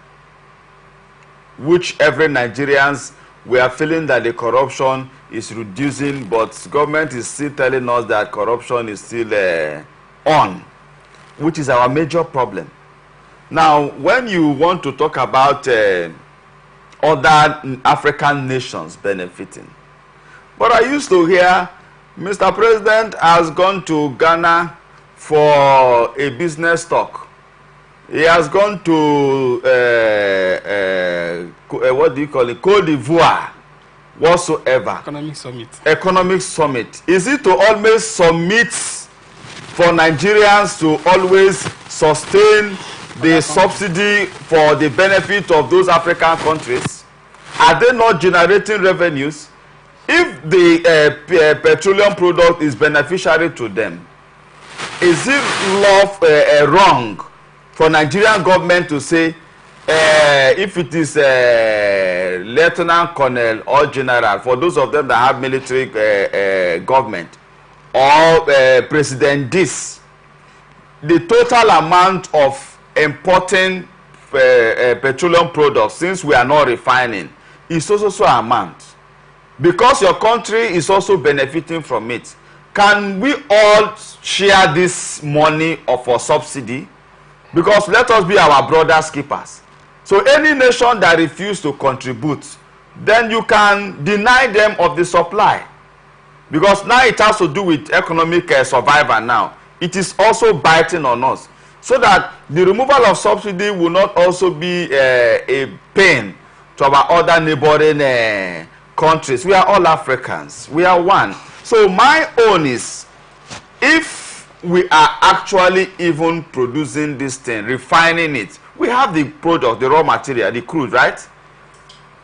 which every Nigerians, we are feeling that the corruption is reducing, but government is still telling us that corruption is still on, which is our major problem. Now, when you want to talk about other African nations benefiting, but I used to hear Mr. President has gone to Ghana for a business talk. He has gone to what do you call it, Côte d'Ivoire, whatsoever. Economic summit. Economic summit. Is it to always submit for Nigerians to always sustain the subsidy for the benefit of those African countries? Are they not generating revenues? If the petroleum product is beneficiary to them, is it wrong for Nigerian government to say if it is lieutenant colonel or general, for those of them that have military government, or President this, the total amount of importing petroleum products, since we are not refining, is also so amount. Because your country is also benefiting from it. Can we all share this money of our subsidy? Because let us be our brothers keepers. So any nation that refuses to contribute, then you can deny them of the supply. Because now it has to do with economic survival now. It is also biting on us. So that the removal of subsidy will not also be a pain to our other neighboring countries. We are all Africans. We are one. So my own is, if we are actually even producing this thing, refining it, we have the product, the raw material, the crude, right?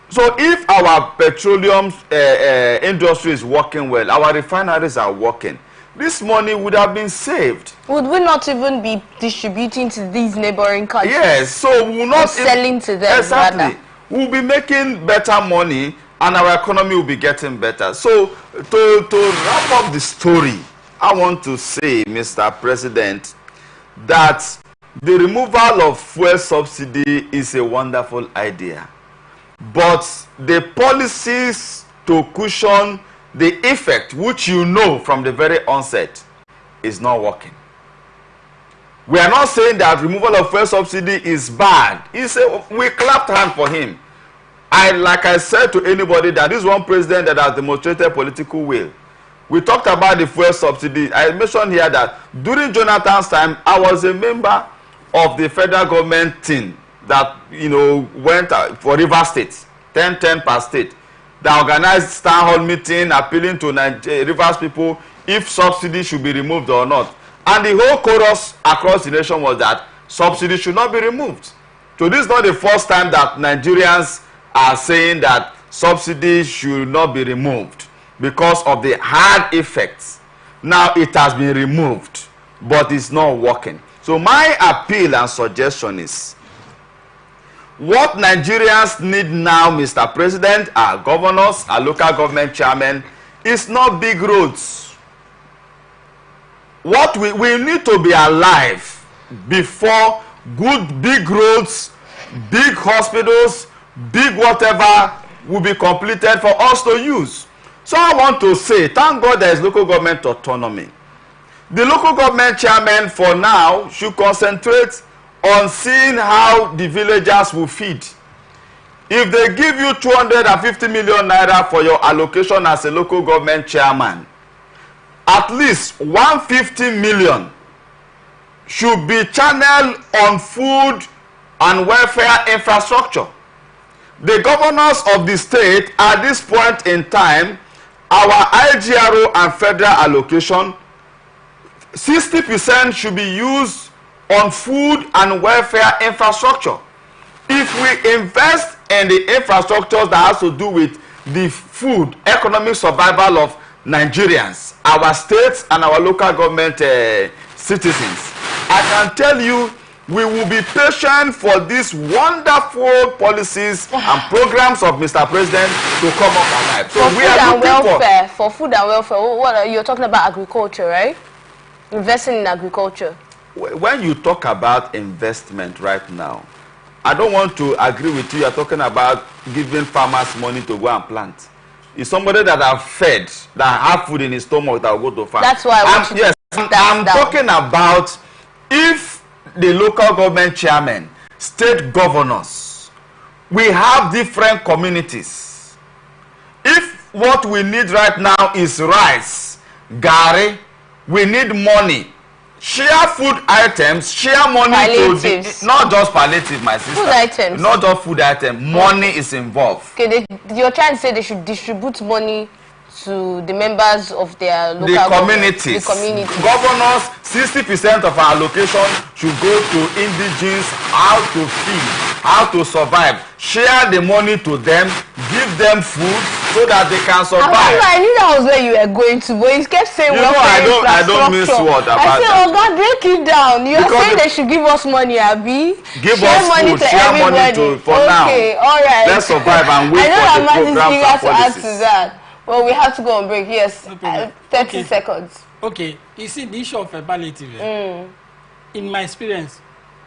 So if our petroleum industry is working well, our refineries are working, this money would have been saved. Would we not even be distributing to these neighboring countries? Yes, so we will not selling to them. Exactly. Rather. We'll be making better money and our economy will be getting better. So to wrap up the story, I want to say, Mr. President, that the removal of fuel subsidy is a wonderful idea. But the policies to cushion the effect, which you know from the very onset, is not working. We are not saying that removal of fuel subsidy is bad. We clapped hand for him. Like I said to anybody, that this one president that has demonstrated political will. We talked about the fuel subsidy. I mentioned here that during Jonathan's time, I was a member of the federal government team that went for River State, 10 per state, that organized town hall meeting appealing to Rivers people if subsidy should be removed or not. And the whole chorus across the nation was that subsidy should not be removed. So this is not the first time that Nigerians are saying that subsidy should not be removed because of the hard effects. Now it has been removed, but it's not working. So my appeal and suggestion is, what Nigerians need now, Mr. President, our governors, our local government chairmen, is not big roads. What we need to be alive before good big roads, big hospitals, big whatever will be completed for us to use. So I want to say, thank God there is local government autonomy. The local government chairman for now should concentrate on seeing how the villagers will feed. If they give you 250 million naira for your allocation as a local government chairman, at least 150 million should be channeled on food and welfare infrastructure. The governors of the state at this point in time, our IGRO and federal allocation, 60% should be used on food and welfare infrastructure. If we invest in the infrastructures that has to do with the food, economic survival of Nigerians, our states and our local government citizens, I can tell you we will be patient for these wonderful policies and programs of Mr. President to come up alive. So we are looking for food and welfare. What are you talking about? Agriculture, right? Investing in agriculture. When you talk about investment right now, I don't want to agree with you. You're talking about giving farmers money to go and plant. It's somebody that have fed, that have food in his stomach that will go to farm. That's why I want you yes, I'm talking about if the local government chairman, state governors, we have different communities. If what we need right now is rice, gari, we need money. Share food items, share money palliatives. To not just palliative, my sister. Food items. Not just food items. Money is involved. Okay, you're trying to say they should distribute money to the members of their local communities. The communities. Governors, 60% of our allocation should go to indigenes, how to feed, how to survive. Share the money to them, give them food, so that they can survive. I knew that was where you were going to, but you kept saying I don't miss what about I said, oh God, break it down. You are saying they should give us money, Abi. Give us money food, share money for now. Okay, all right. Let's survive and wait for the programs and policies. To that. Well, we have to go on break. Yes, no 30 seconds. Okay, you see the issue of palliative. In my experience,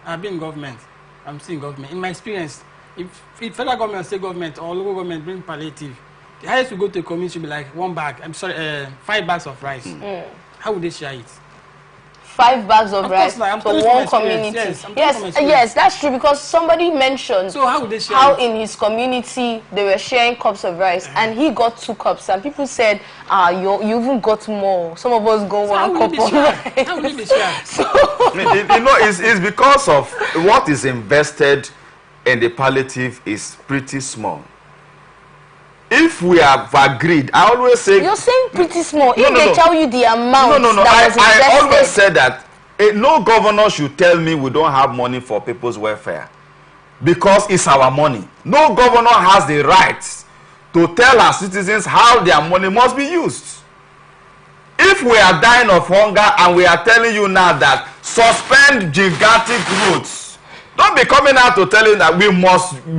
I've been in government. I'm still in government. In my experience, if federal government, state government, or local government bring palliative, the highest we go to a community should be like 1 bag. 5 bags of rice. How would they share it? 5 bags of rice for one community. Yes, that's true, because somebody mentioned so how would they share how it? In his community they were sharing cups of rice, and he got 2 cups, and people said, you even got more. Some of us go 1 cup of rice. How will it be shared? So it's because of what is invested in the palliative is pretty small. If we have agreed, I always say... You're saying pretty small. If they tell you the amount I always said that no governor should tell me we don't have money for people's welfare, because it's our money. No governor has the right to tell our citizens how their money must be used. If we are dying of hunger and we are telling you now that suspend gigantic roads, don't be coming out to tell you that we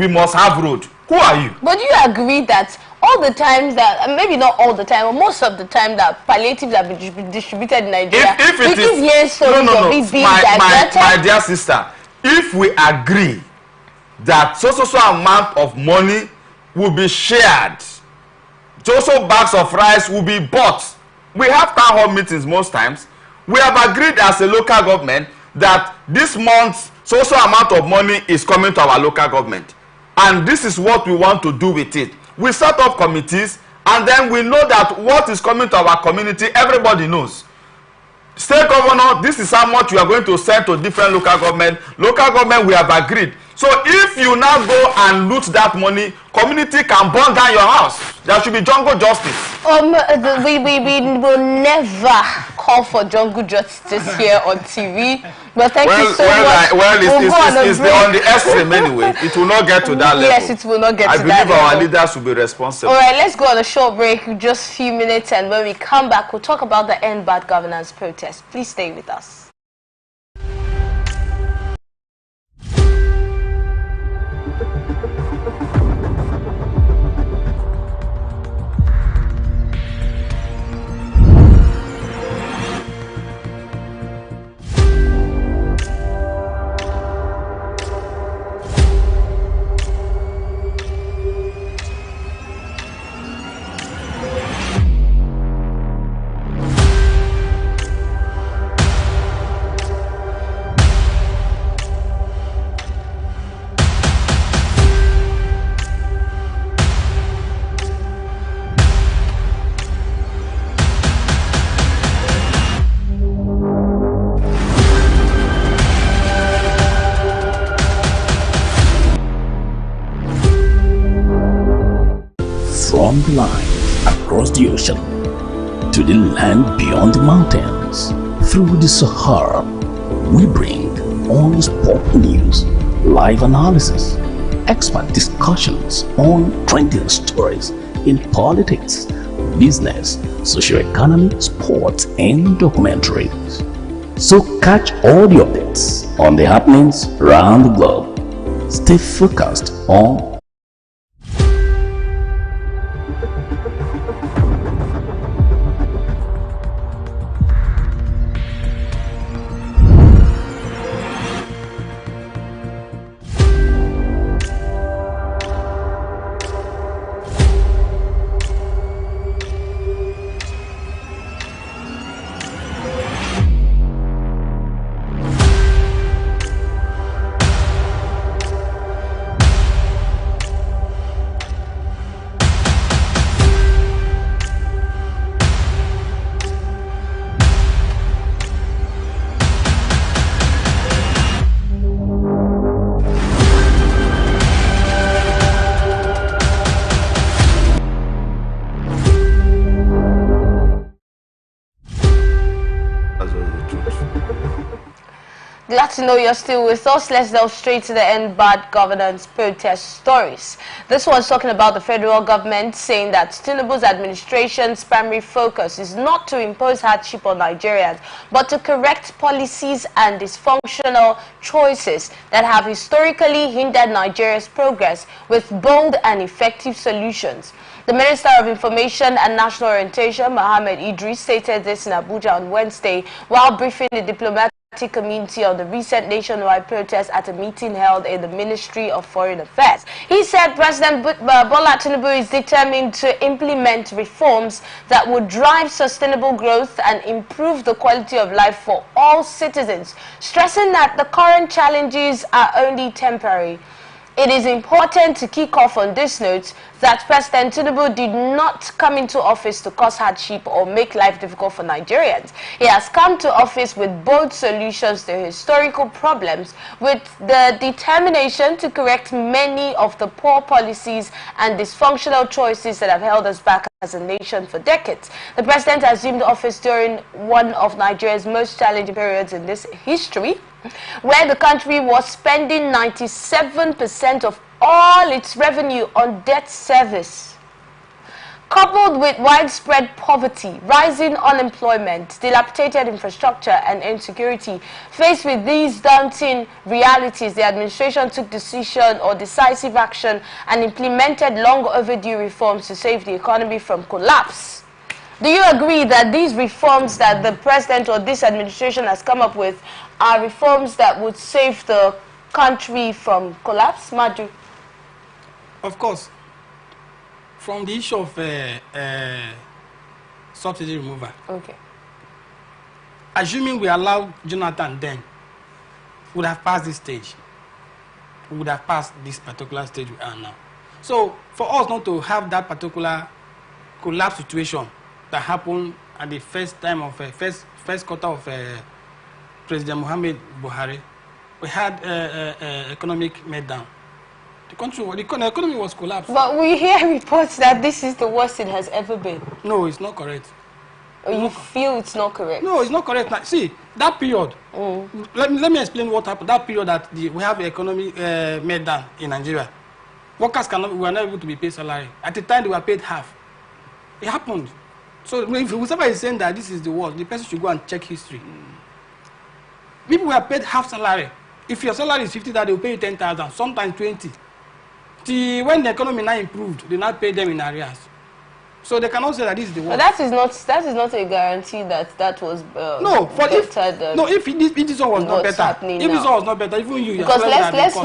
must have road. Who are you? But do you agree that all the times that, maybe not all the time, but most of the time that palliatives have been distributed in Nigeria, if it is, my dear sister, if we agree that so amount of money will be shared, so bags of rice will be bought, we have town hall meetings most times. We have agreed as a local government that this month so amount of money is coming to our local government, and this is what we want to do with it. We set up committees, and then we know that what is coming to our community, everybody knows. State governor, this is how much you are going to send to different local government. Local government, we have agreed. So if you now go and loot that money, community can burn down your house. There should be jungle justice. We will never call for jungle justice here on TV. But thank you so much. It's on the extreme anyway. It will not get to that level. Yes, it will not get to that level. I believe our leaders will be responsible. All right, let's go on a short break, just a few minutes, and when we come back, we'll talk about the End Bad Governance protest. Please stay with us. From the line across the ocean to the land beyond the mountains, through the Sahara, we bring on the sport news, live analysis, expert discussions on trending stories in politics, business, socio-economy, sports, and documentaries. So catch all the updates on the happenings around the globe. Stay focused on to know you're still with us. Let's delve straight to the end bad governance protest stories. This one's talking about the federal government saying that Tinubu's administration's primary focus is not to impose hardship on Nigerians, but to correct policies and dysfunctional choices that have historically hindered Nigeria's progress with bold and effective solutions. The Minister of Information and National Orientation, Mohammed Idris, stated this in Abuja on Wednesday while briefing the diplomatic community on the recent nationwide protest at a meeting held in the Ministry of Foreign Affairs. He said President Bola Tinubu is determined to implement reforms that would drive sustainable growth and improve the quality of life for all citizens, stressing that the current challenges are only temporary. It is important to kick off on this note that President Tinubu did not come into office to cause hardship or make life difficult for Nigerians. He has come to office with bold solutions to historical problems, with the determination to correct many of the poor policies and dysfunctional choices that have held us back as a nation for decades. The president assumed office during one of Nigeria's most challenging periods in this history, where the country was spending 97% of all its revenue on debt service. Coupled with widespread poverty, rising unemployment, dilapidated infrastructure and insecurity, faced with these daunting realities, the administration took decisive action and implemented long overdue reforms to save the economy from collapse. Do you agree that these reforms that the president or this administration has come up with are reforms that would save the country from collapse, Maju? Of course. From the issue of subsidy removal. Okay. Assuming we allowed Jonathan then, we would have passed this stage. We would have passed this particular stage we are now. So, for us not to have that particular collapse situation that happened at the first time of first quarter of President Muhammad Buhari, we had economic meltdown. The economy was collapsed. But we hear reports that this is the worst it has ever been. No, it's not correct. Or you feel it's not correct? No, it's not correct. Now, see, that period, let me explain what happened. That period that we have the economy meltdown in Nigeria, workers were not able to be paid salary. At the time, they were paid half. It happened. So if somebody is saying that this is the worst, the person should go and check history. People were paid half salary. If your salary is 50, that they will pay you 10,000, sometimes 20. When the economy now improved, they now pay them in arrears. So they cannot say that this is the worst. But that is not a guarantee that was no. For if this one was not better, if this one was not better, even you. Because let's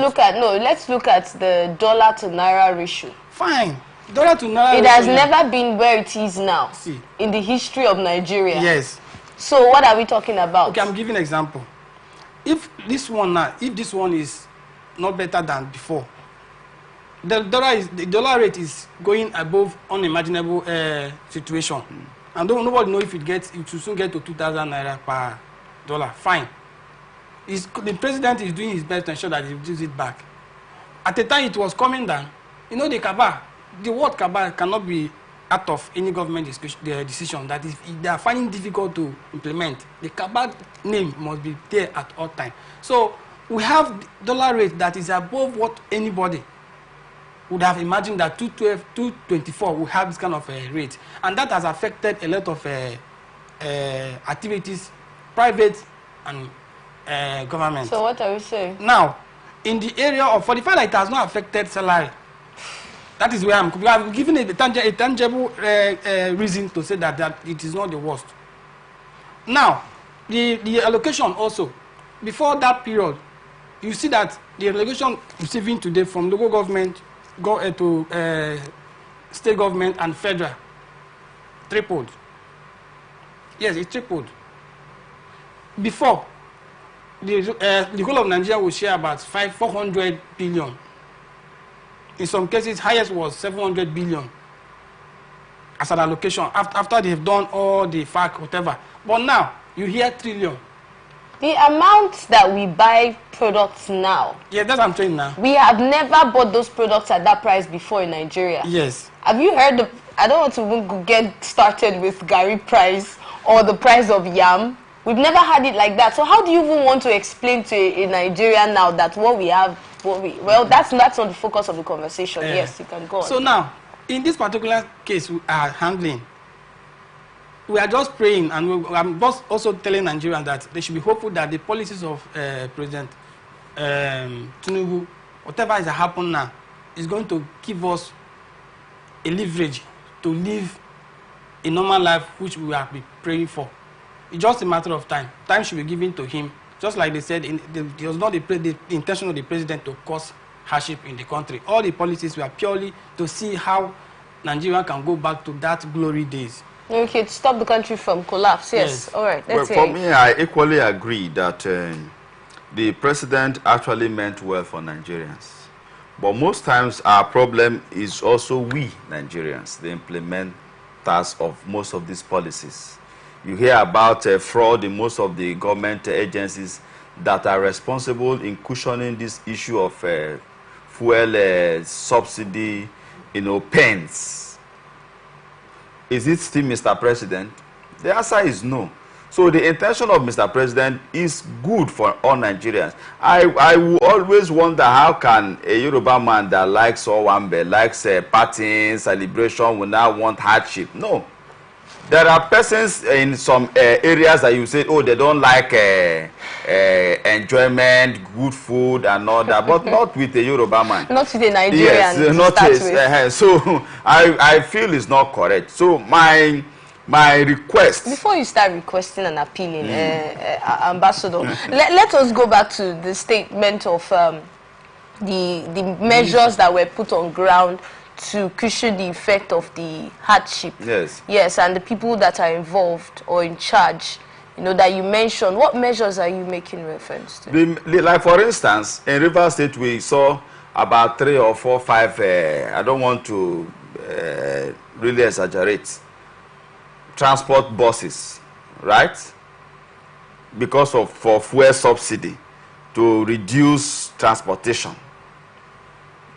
look at the dollar to naira ratio. Fine. Dollar to naira. It has never been where it is now. See. In the history of Nigeria. Yes. So what are we talking about? Okay, I'm giving an example. If this one is not better than before, the dollar rate is going above unimaginable situation, and nobody knows if it will soon get to 2,000 naira per dollar. Fine. The president is doing his best to ensure that he reduces it back. At the time it was coming down, the word cabal cannot be out of any government decision that if they are finding difficult to implement, the cabal name must be there at all time. So we have dollar rate that is above what anybody would have imagined that 212, 224 will have this kind of rate. And that has affected a lot of activities, private and government. So what are we saying? Now, in the area of, for the fact that it has not affected salary, that is where I'm giving a tangible reason to say that it is not the worst. Now, the allocation also, before that period, you see that the allocation receiving today from local government to state government and federal tripled. Yes, it tripled. Before, the whole of Nigeria will share about 400 billion. In some cases, highest was 700 billion as an allocation after they've done all the FAC, whatever. But now, you hear trillion. The amount that we buy products now. Yeah, that's what I'm saying now. We have never bought those products at that price before in Nigeria. Yes. Have you heard of, I don't want to get started with Gary price or the price of yam. We've never had it like that. So how do you even want to explain to a Nigerian now that what we have, well, that's not the focus of the conversation. Yes, you can go on. So now, in this particular case we are handling, we are just praying, and I'm just also telling Nigerians that they should be hopeful that the policies of President Tinubu, whatever is happening now, is going to give us a leverage to live a normal life which we have been praying for. It's just a matter of time. Time should be given to him. Just like they said, it was not the intention of the president to cause hardship in the country. All the policies were purely to see how Nigeria can go back to that glory days. Okay, to stop the country from collapse. Yes. All right. Well, for me, I equally agree that the president actually meant well for Nigerians. But most times our problem is also we Nigerians, the implementers of most of these policies. You hear about fraud in most of the government agencies that are responsible in cushioning this issue of fuel subsidy, pens. Is it still Mr. President? The answer is no. So the intention of Mr. President is good for all Nigerians. I will always wonder how can a Yoruba man that likes Owambe, likes partying, celebration, will now want hardship? No. There are persons in some areas that you say, oh, they don't like enjoyment, good food and all that, but not with a Yoruba man. Not with a Nigerian. Yes, not with. So I feel it's not correct. So my request. Before you start requesting and appealing, Ambassador, let us go back to the statement of the measures that were put on ground to cushion the effect of the hardship. Yes. Yes, and the people that are involved or in charge, that you mentioned. What measures are you making reference to? Like, for instance, in Rivers State, we saw about 3 or 4, 5, I don't want to really exaggerate, transport buses, right? Because for fuel subsidy to reduce transportation.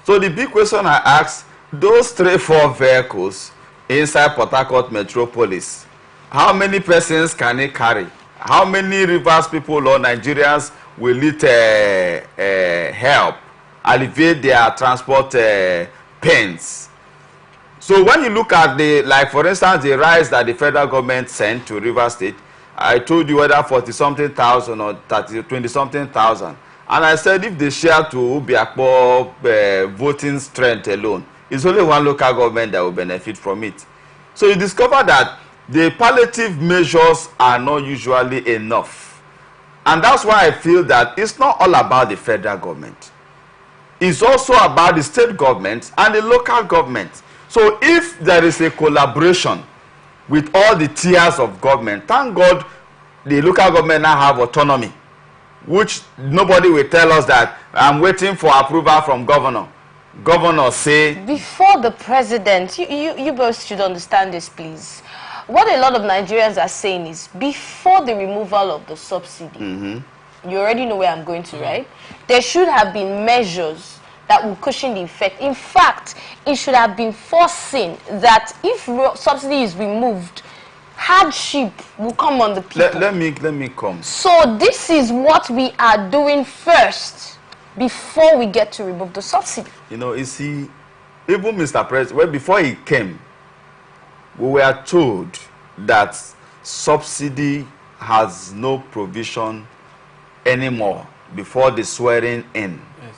So the big question I asked, those 3, 4 vehicles inside Port Harcourt Metropolis, how many persons can it carry? How many Rivers people or Nigerians will it help alleviate their transport pains? So when you look at like for instance, the rice that the federal government sent to Rivers State, I told you whether 40-something thousand or 20-something thousand. And I said if they share to Ubiakpo voting strength alone, it's only one local government that will benefit from it. So you discover that the palliative measures are not usually enough. And that's why I feel that it's not all about the federal government. It's also about the state government and the local government. So if there is a collaboration with all the tiers of government, thank God the local government now have autonomy, which nobody will tell us that I'm waiting for approval from governor. Governor say before the president, you both should understand this, please. What a lot of Nigerians are saying is before the removal of the subsidy, you already know where I'm going to, right? There should have been measures that will cushion the effect. In fact, it should have been foreseen that if subsidy is removed, hardship will come on the people. Let me come. So this is what we are doing first before we get to remove the subsidy. You see, even Mr. President, before he came, we were told that subsidy has no provision anymore before the swearing in. Yes.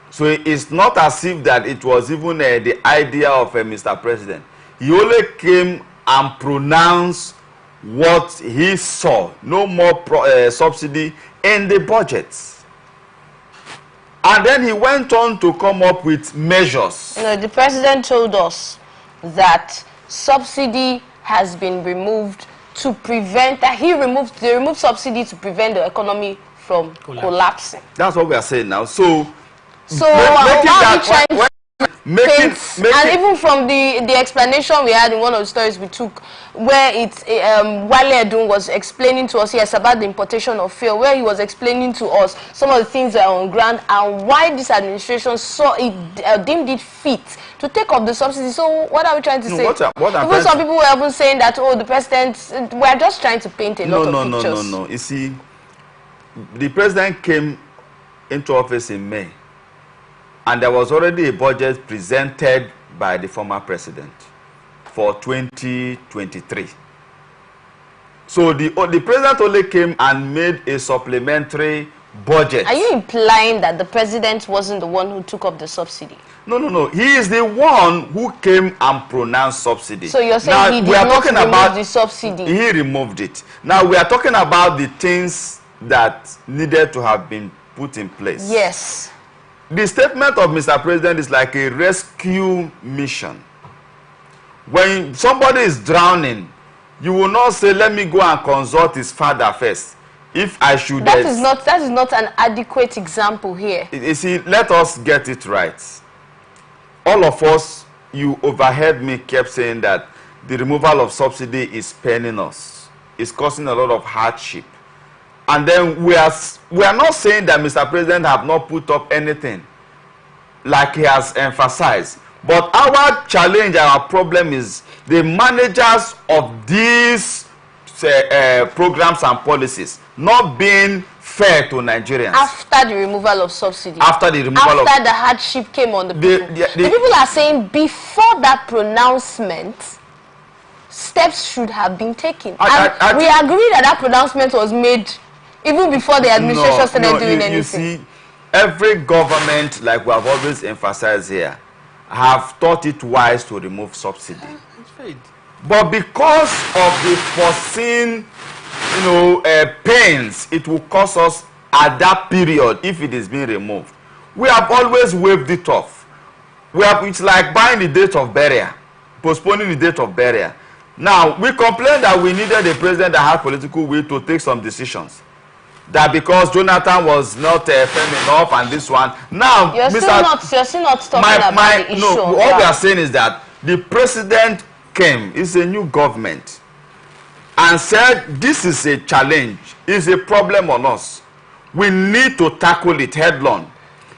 So it's not as if that it was even the idea of Mr. President. He only came and pronounced what he saw. No more subsidy in the budget. And then he went on to come up with measures. The president told us that subsidy has been removed to prevent, that they removed subsidy to prevent the economy from collapsing. That's what we are saying now. So why are you trying And even from the explanation we had in one of the stories we took, where Wale Edun was explaining to us, yes, about the importation of fuel, where he was explaining to us some of the things that are on ground and why this administration deemed it fit to take up the subsidy. So what are we trying to say? Even some people were even saying that, oh, the president, we are just trying to paint a lot of pictures. No. You see, the president came into office in May, and there was already a budget presented by the former president for 2023. So the president only came and made a supplementary budget. Are you implying that the president wasn't the one who took up the subsidy? No. He is the one who came and pronounced subsidy. So you're saying now, he did not remove the subsidy? He removed it. Now we are talking about the things that needed to have been put in place. Yes. The statement of Mr. President is like a rescue mission. When somebody is drowning, you will not say, let me go and consult his father first. If I should... That is not an adequate example here. You see, let us get it right. All of us, you overheard me kept saying that the removal of subsidy is paining us. It's causing a lot of hardship. And then we are not saying that Mr. President have not put up anything like he has emphasized. But our challenge, our problem is the managers of these programs and policies not being fair to Nigerians. After the removal of subsidy. After the removal After the hardship came on the people. The people are saying before that pronouncement, steps should have been taken. We agree that pronouncement was made even before the administration started doing anything. You see, every government, like we have always emphasized here, have thought it wise to remove subsidy. But because of the foreseen, pains it will cause us at that period if it is being removed, we have always waved it off. It's like buying the date of burial, postponing the date of burial. Now, we complained that we needed a president that had political will to take some decisions. That because Jonathan was not firm enough and this one. Now, you're still not talking about the issue. No, all we are saying is that the president came, it's a new government, and said this is a challenge, it's a problem on us. We need to tackle it headlong.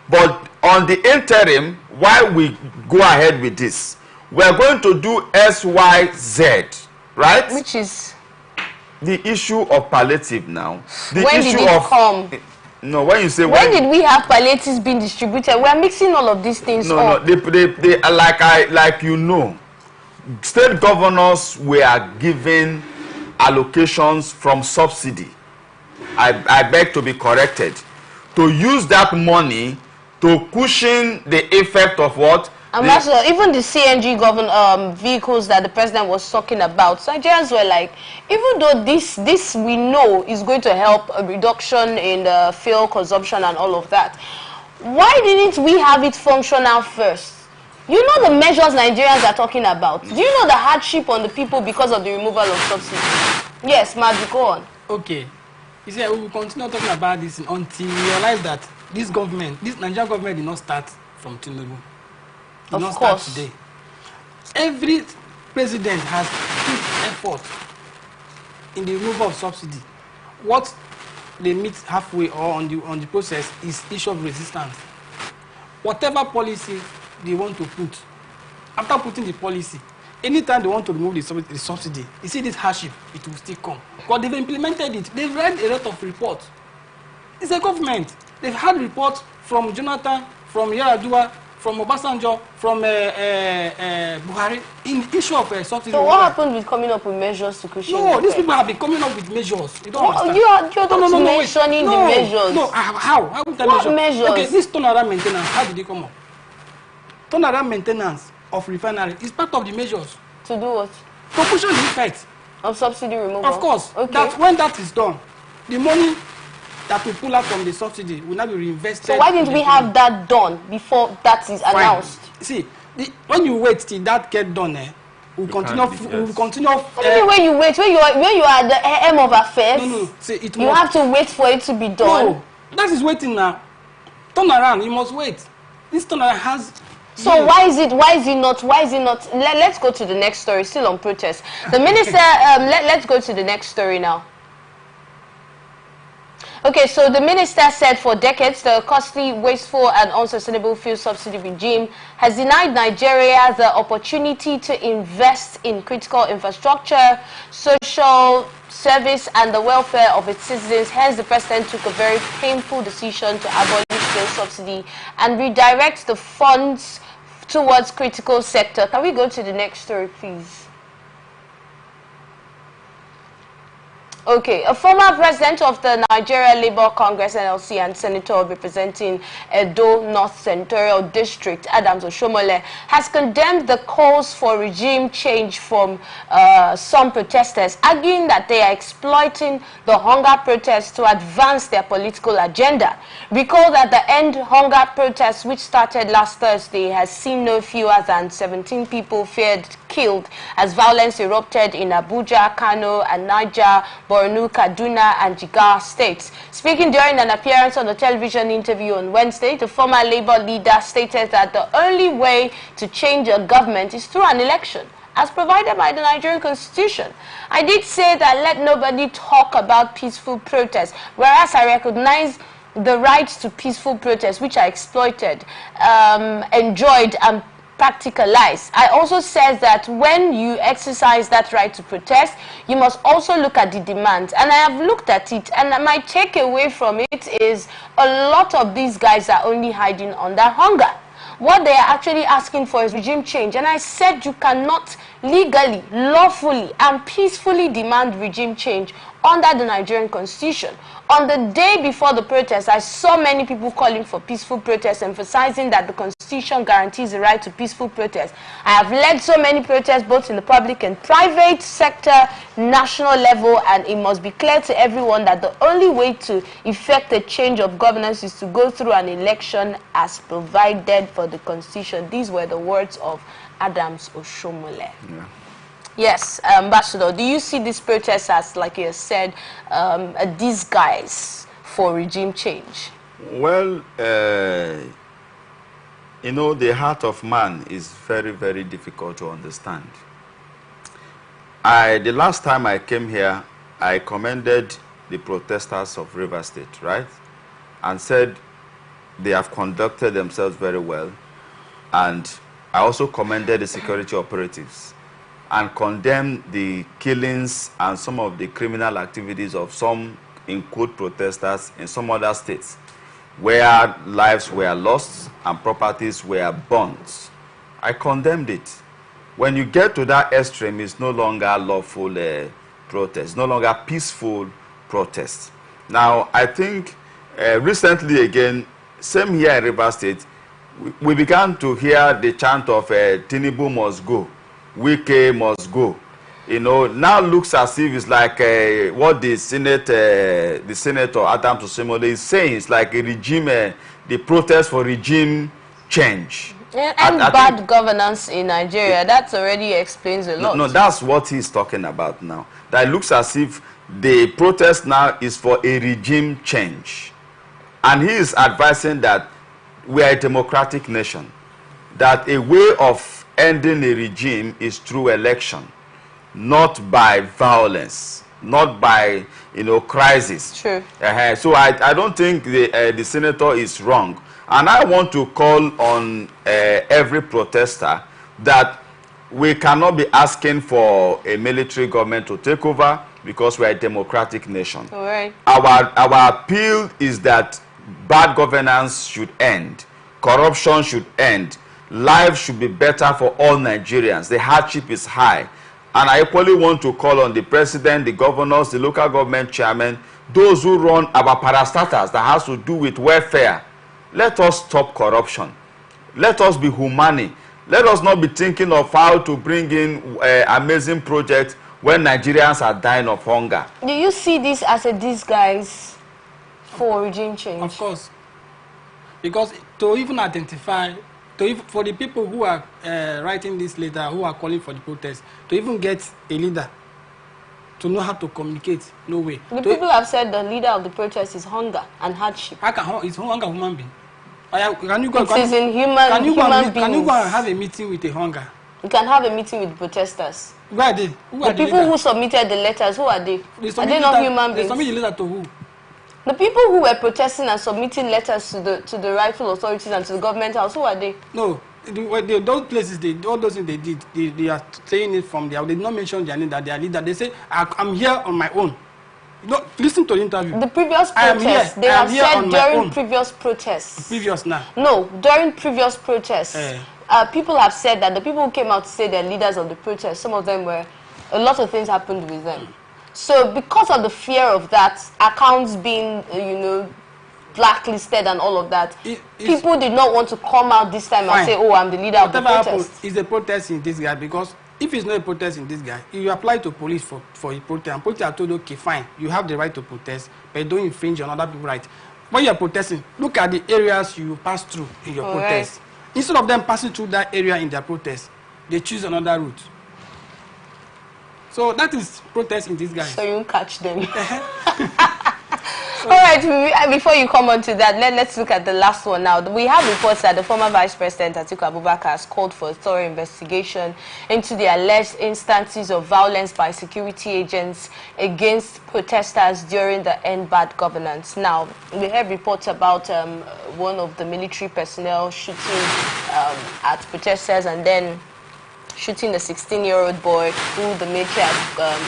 But on the interim, while we go ahead with this, we are going to do SYZ, right? Which is the issue of palliative now. When did it come? No, when you say when did we have palliatives being distributed? We are mixing all of these things up. No, they like you know, state governors were given allocations from subsidy. I beg to be corrected. To use that money to cushion the effect of what? Ambassador, even the CNG vehicles that the president was talking about, Nigerians were like, even though this we know is going to help a reduction in the fuel consumption and all of that, why didn't we have it functional first? You know the measures Nigerians are talking about. Do you know the hardship on the people because of the removal of subsidy? Yes, Maji, go on. Okay. You see, we will continue talking about this until we realize that this Nigerian government did not start from Tinubu. Of course. Start today. Every president has put effort in the removal of subsidy. What they meet halfway or on the process is issue of resistance. Whatever policy they want to put, after putting the policy, anytime they want to remove the subsidy, you see this hardship, it will still come. But they've implemented it. They've read a lot of reports. It's a government. They've had reports from Jonathan, from Yaradua, from Obasanjo, from Buhari, in issue of subsidy. So what happened with coming up with measures to cushion? No, these people have been coming up with measures. You don't understand. You're not mentioning the measures. No, how? How would I measures? Okay, this turnaround maintenance, how did it come up? Turnaround maintenance of refinery is part of the measures. To do what? To cushion the effect of subsidy removal. Of course. Okay. That when that is done, the money that we pull out from the subsidy will not be reinvested. So why didn't we have that done before that is announced? See, when you wait till that get done, we'll continue. When you wait, when you are at the end of affairs, you have to wait for it to be done. No, that is waiting now. Turn around, you must wait. This turnaround has So yes. why is it not, let's go to the next story, still on protest. The minister, let's go to the next story now. Okay, so the minister said for decades the costly, wasteful and unsustainable fuel subsidy regime has denied Nigeria the opportunity to invest in critical infrastructure, social service and the welfare of its citizens. Hence, the president took a very painful decision to abolish fuel subsidy and redirect the funds towards critical sector. Can we go to the next story, please? Okay, a former president of the Nigeria Labour Congress NLC and senator representing Edo North Senatorial District, Adams Oshomole, has condemned the calls for regime change from some protesters, arguing that they are exploiting the hunger protests to advance their political agenda. Recall that the End Hunger protest, which started last Thursday, has seen no fewer than 17 people killed as violence erupted in Abuja, Kano and Niger, Borno, Kaduna and Jigawa states. Speaking during an appearance on a television interview on Wednesday, the former Labour leader stated that the only way to change a government is through an election, as provided by the Nigerian Constitution. I did say that let nobody talk about peaceful protest, whereas I recognize the right to peaceful protest, which are exploited, enjoyed and practicalized. I also said that when you exercise that right to protest, you must also look at the demands. And I have looked at it, and my takeaway from it is a lot of these guys are only hiding under hunger. What they are actually asking for is regime change. And I said you cannot legally, lawfully, and peacefully demand regime change under the Nigerian Constitution. On the day before the protest, I saw many people calling for peaceful protests, emphasizing that the Constitution guarantees the right to peaceful protest. I have led so many protests, both in the public and private sector, national level, and it must be clear to everyone that the only way to effect a change of governance is to go through an election as provided for the Constitution. These were the words of Adams Oshomole. Yeah. Yes, Ambassador, do you see this protest as, like you said, a disguise for regime change? Well, you know, the heart of man is very, very difficult to understand. The last time I came here, I commended the protesters of River State, right? And said they have conducted themselves very well. And I also commended the security operatives and condemned the killings and some of the criminal activities of some, in quote, protesters in some other states, where lives were lost and properties were burnt. I condemned it. When you get to that extreme, it's no longer lawful protest, no longer peaceful protest. Now, I think recently again, same here in River State, we began to hear the chant of Tinubu must go, Wike must go. You know, now looks as if it's like what the Senator Adams Oshomole is saying. It's like a regime, the protest for regime change. And bad governance in Nigeria. That already explains a lot. No, that's what he's talking about now. That looks as if the protest now is for a regime change. And he is advising that we are a democratic nation, that a way of ending a regime is through election, not by violence, not by, you know, crisis. True. So I don't think the senator is wrong. And I want to call on every protester that we cannot be asking for a military government to take over because we are a democratic nation. All right. Our appeal is that bad governance should end, corruption should end, life should be better for all Nigerians. The hardship is high. And I equally want to call on the president, the governors, the local government chairmen, those who run our parastatals that has to do with welfare. Let us stop corruption. Let us be humane. Let us not be thinking of how to bring in amazing projects when Nigerians are dying of hunger. Do you see this as a disguise for regime change? Of course. Because to even identify, for the people who are writing this letter, who are calling for the protest, to even get a leader, to know how to communicate, no way. The people have said the leader of the protest is hunger and hardship. Is hunger human being? Can you go? It is inhuman. Can you go and have a meeting with a hunger? You can have a meeting with protesters. Who are they? The people who submitted the letters, who are they? Are they not human beings? They submitted the letter to who? The people who were protesting and submitting letters to the rightful authorities and to the government house, who are they? No, those places, all those things they did, they are saying it from there. They did not mention their name, that they are leader. They say, I'm here on my own. No, listen to the interview. The previous protests, they have said during previous protests. Previous now? No, during previous protests. People have said that the people who came out to say they're leaders of the protest, some of them were, a lot of things happened with them. So because of the fear of that, accounts being, blacklisted and all of that, people did not want to come out this time and say, oh, I'm the leader of the protest. Is a protest in this guy, because if it's not a protest in this guy, if you apply to police for a protest, and police are told, okay, fine, you have the right to protest, but don't infringe on other people's rights. When you're protesting, look at the areas you pass through in your protest. Instead of them passing through that area in their protest, they choose another route. So that is protest in this guy. So you catch them. All right, before you come on to that, let's look at the last one now. We have reports that the former Vice President, Atiku Abubakar, has called for a thorough investigation into the alleged instances of violence by security agents against protesters during the End Bad governance. Now, we have reports about one of the military personnel shooting at protesters and then shooting a 16-year-old boy who the military had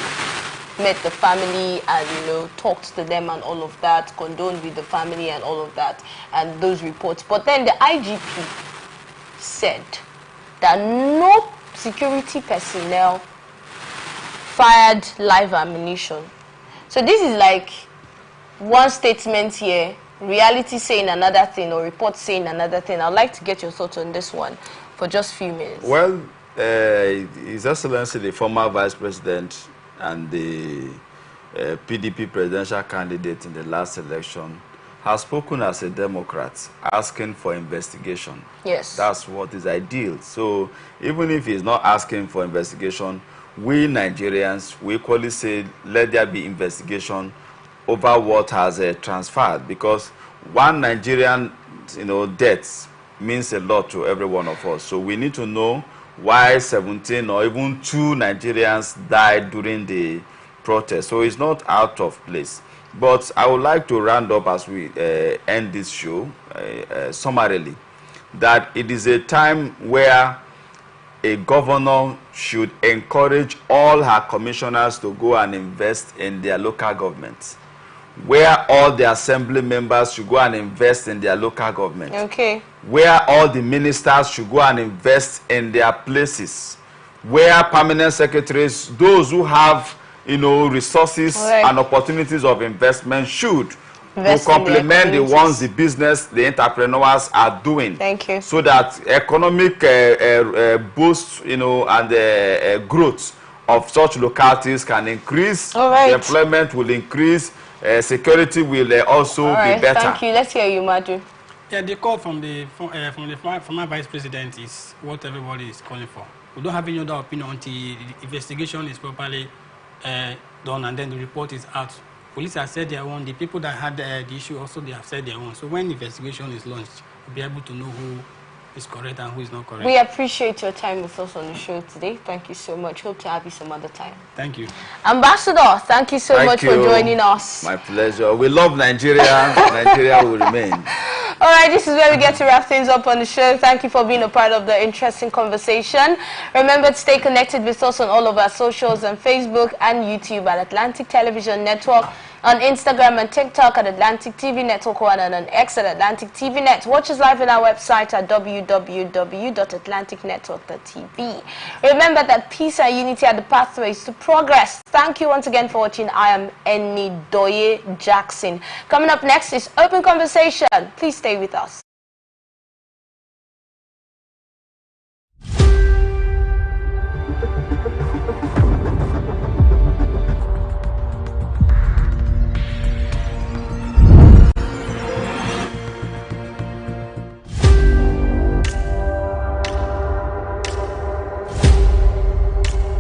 met the family and talked to them and all of that, condoned with the family and all of that, and those reports. But then the IGP said that no security personnel fired live ammunition. So this is like one statement here, reality saying another thing, or report saying another thing. I'd like to get your thoughts on this one for just a few minutes. Well, His Excellency, the former Vice President and the PDP presidential candidate in the last election, has spoken as a Democrat, asking for investigation. Yes. That's what is ideal. So even if he's not asking for investigation, we Nigerians, we equally say, let there be investigation over what has transferred, because one Nigerian death means a lot to every one of us. So we need to know why 17 or even 2 Nigerians died during the protest. So it's not out of place. But I would like to round up as we end this show summarily, that it is a time where a governor should encourage all her commissioners to go and invest in their local governments, where all the assembly members should go and invest in their local government. Okay. Where all the ministers should go and invest in their places, where permanent secretaries, those who have resources and opportunities of investment, should complement the ones the business, the entrepreneurs are doing. Thank you. So that economic boost, and growth of such localities can increase. The employment will increase. Security will also be better. Thank you. Let's hear you, Madu. Yeah, the call from the former Vice President is what everybody is calling for. We don't have any other opinion until the investigation is properly done and then the report is out. Police have said their own. The people that had the issue also, they have said their own. So when the investigation is launched, we'll be able to know who is correct and who is not correct. We appreciate your time with us on the show today. Thank you so much. Hope to have you some other time. Thank you. Ambassador, thank you so much for joining us. My pleasure. We love Nigeria. Nigeria will remain. All right, this is where we get to wrap things up on the show. Thank you for being a part of the interesting conversation. Remember to stay connected with us on all of our socials on Facebook and YouTube at Atlantic Television Network, on Instagram and TikTok at Atlantic TV Network 1, and on X at Atlantic TV Net. Watch us live on our website at www.atlanticnetwork.tv. Remember that peace and unity are the pathways to progress. Thank you once again for watching. I am Enidoye Jackson. Coming up next is Open Conversation. Please stay with us.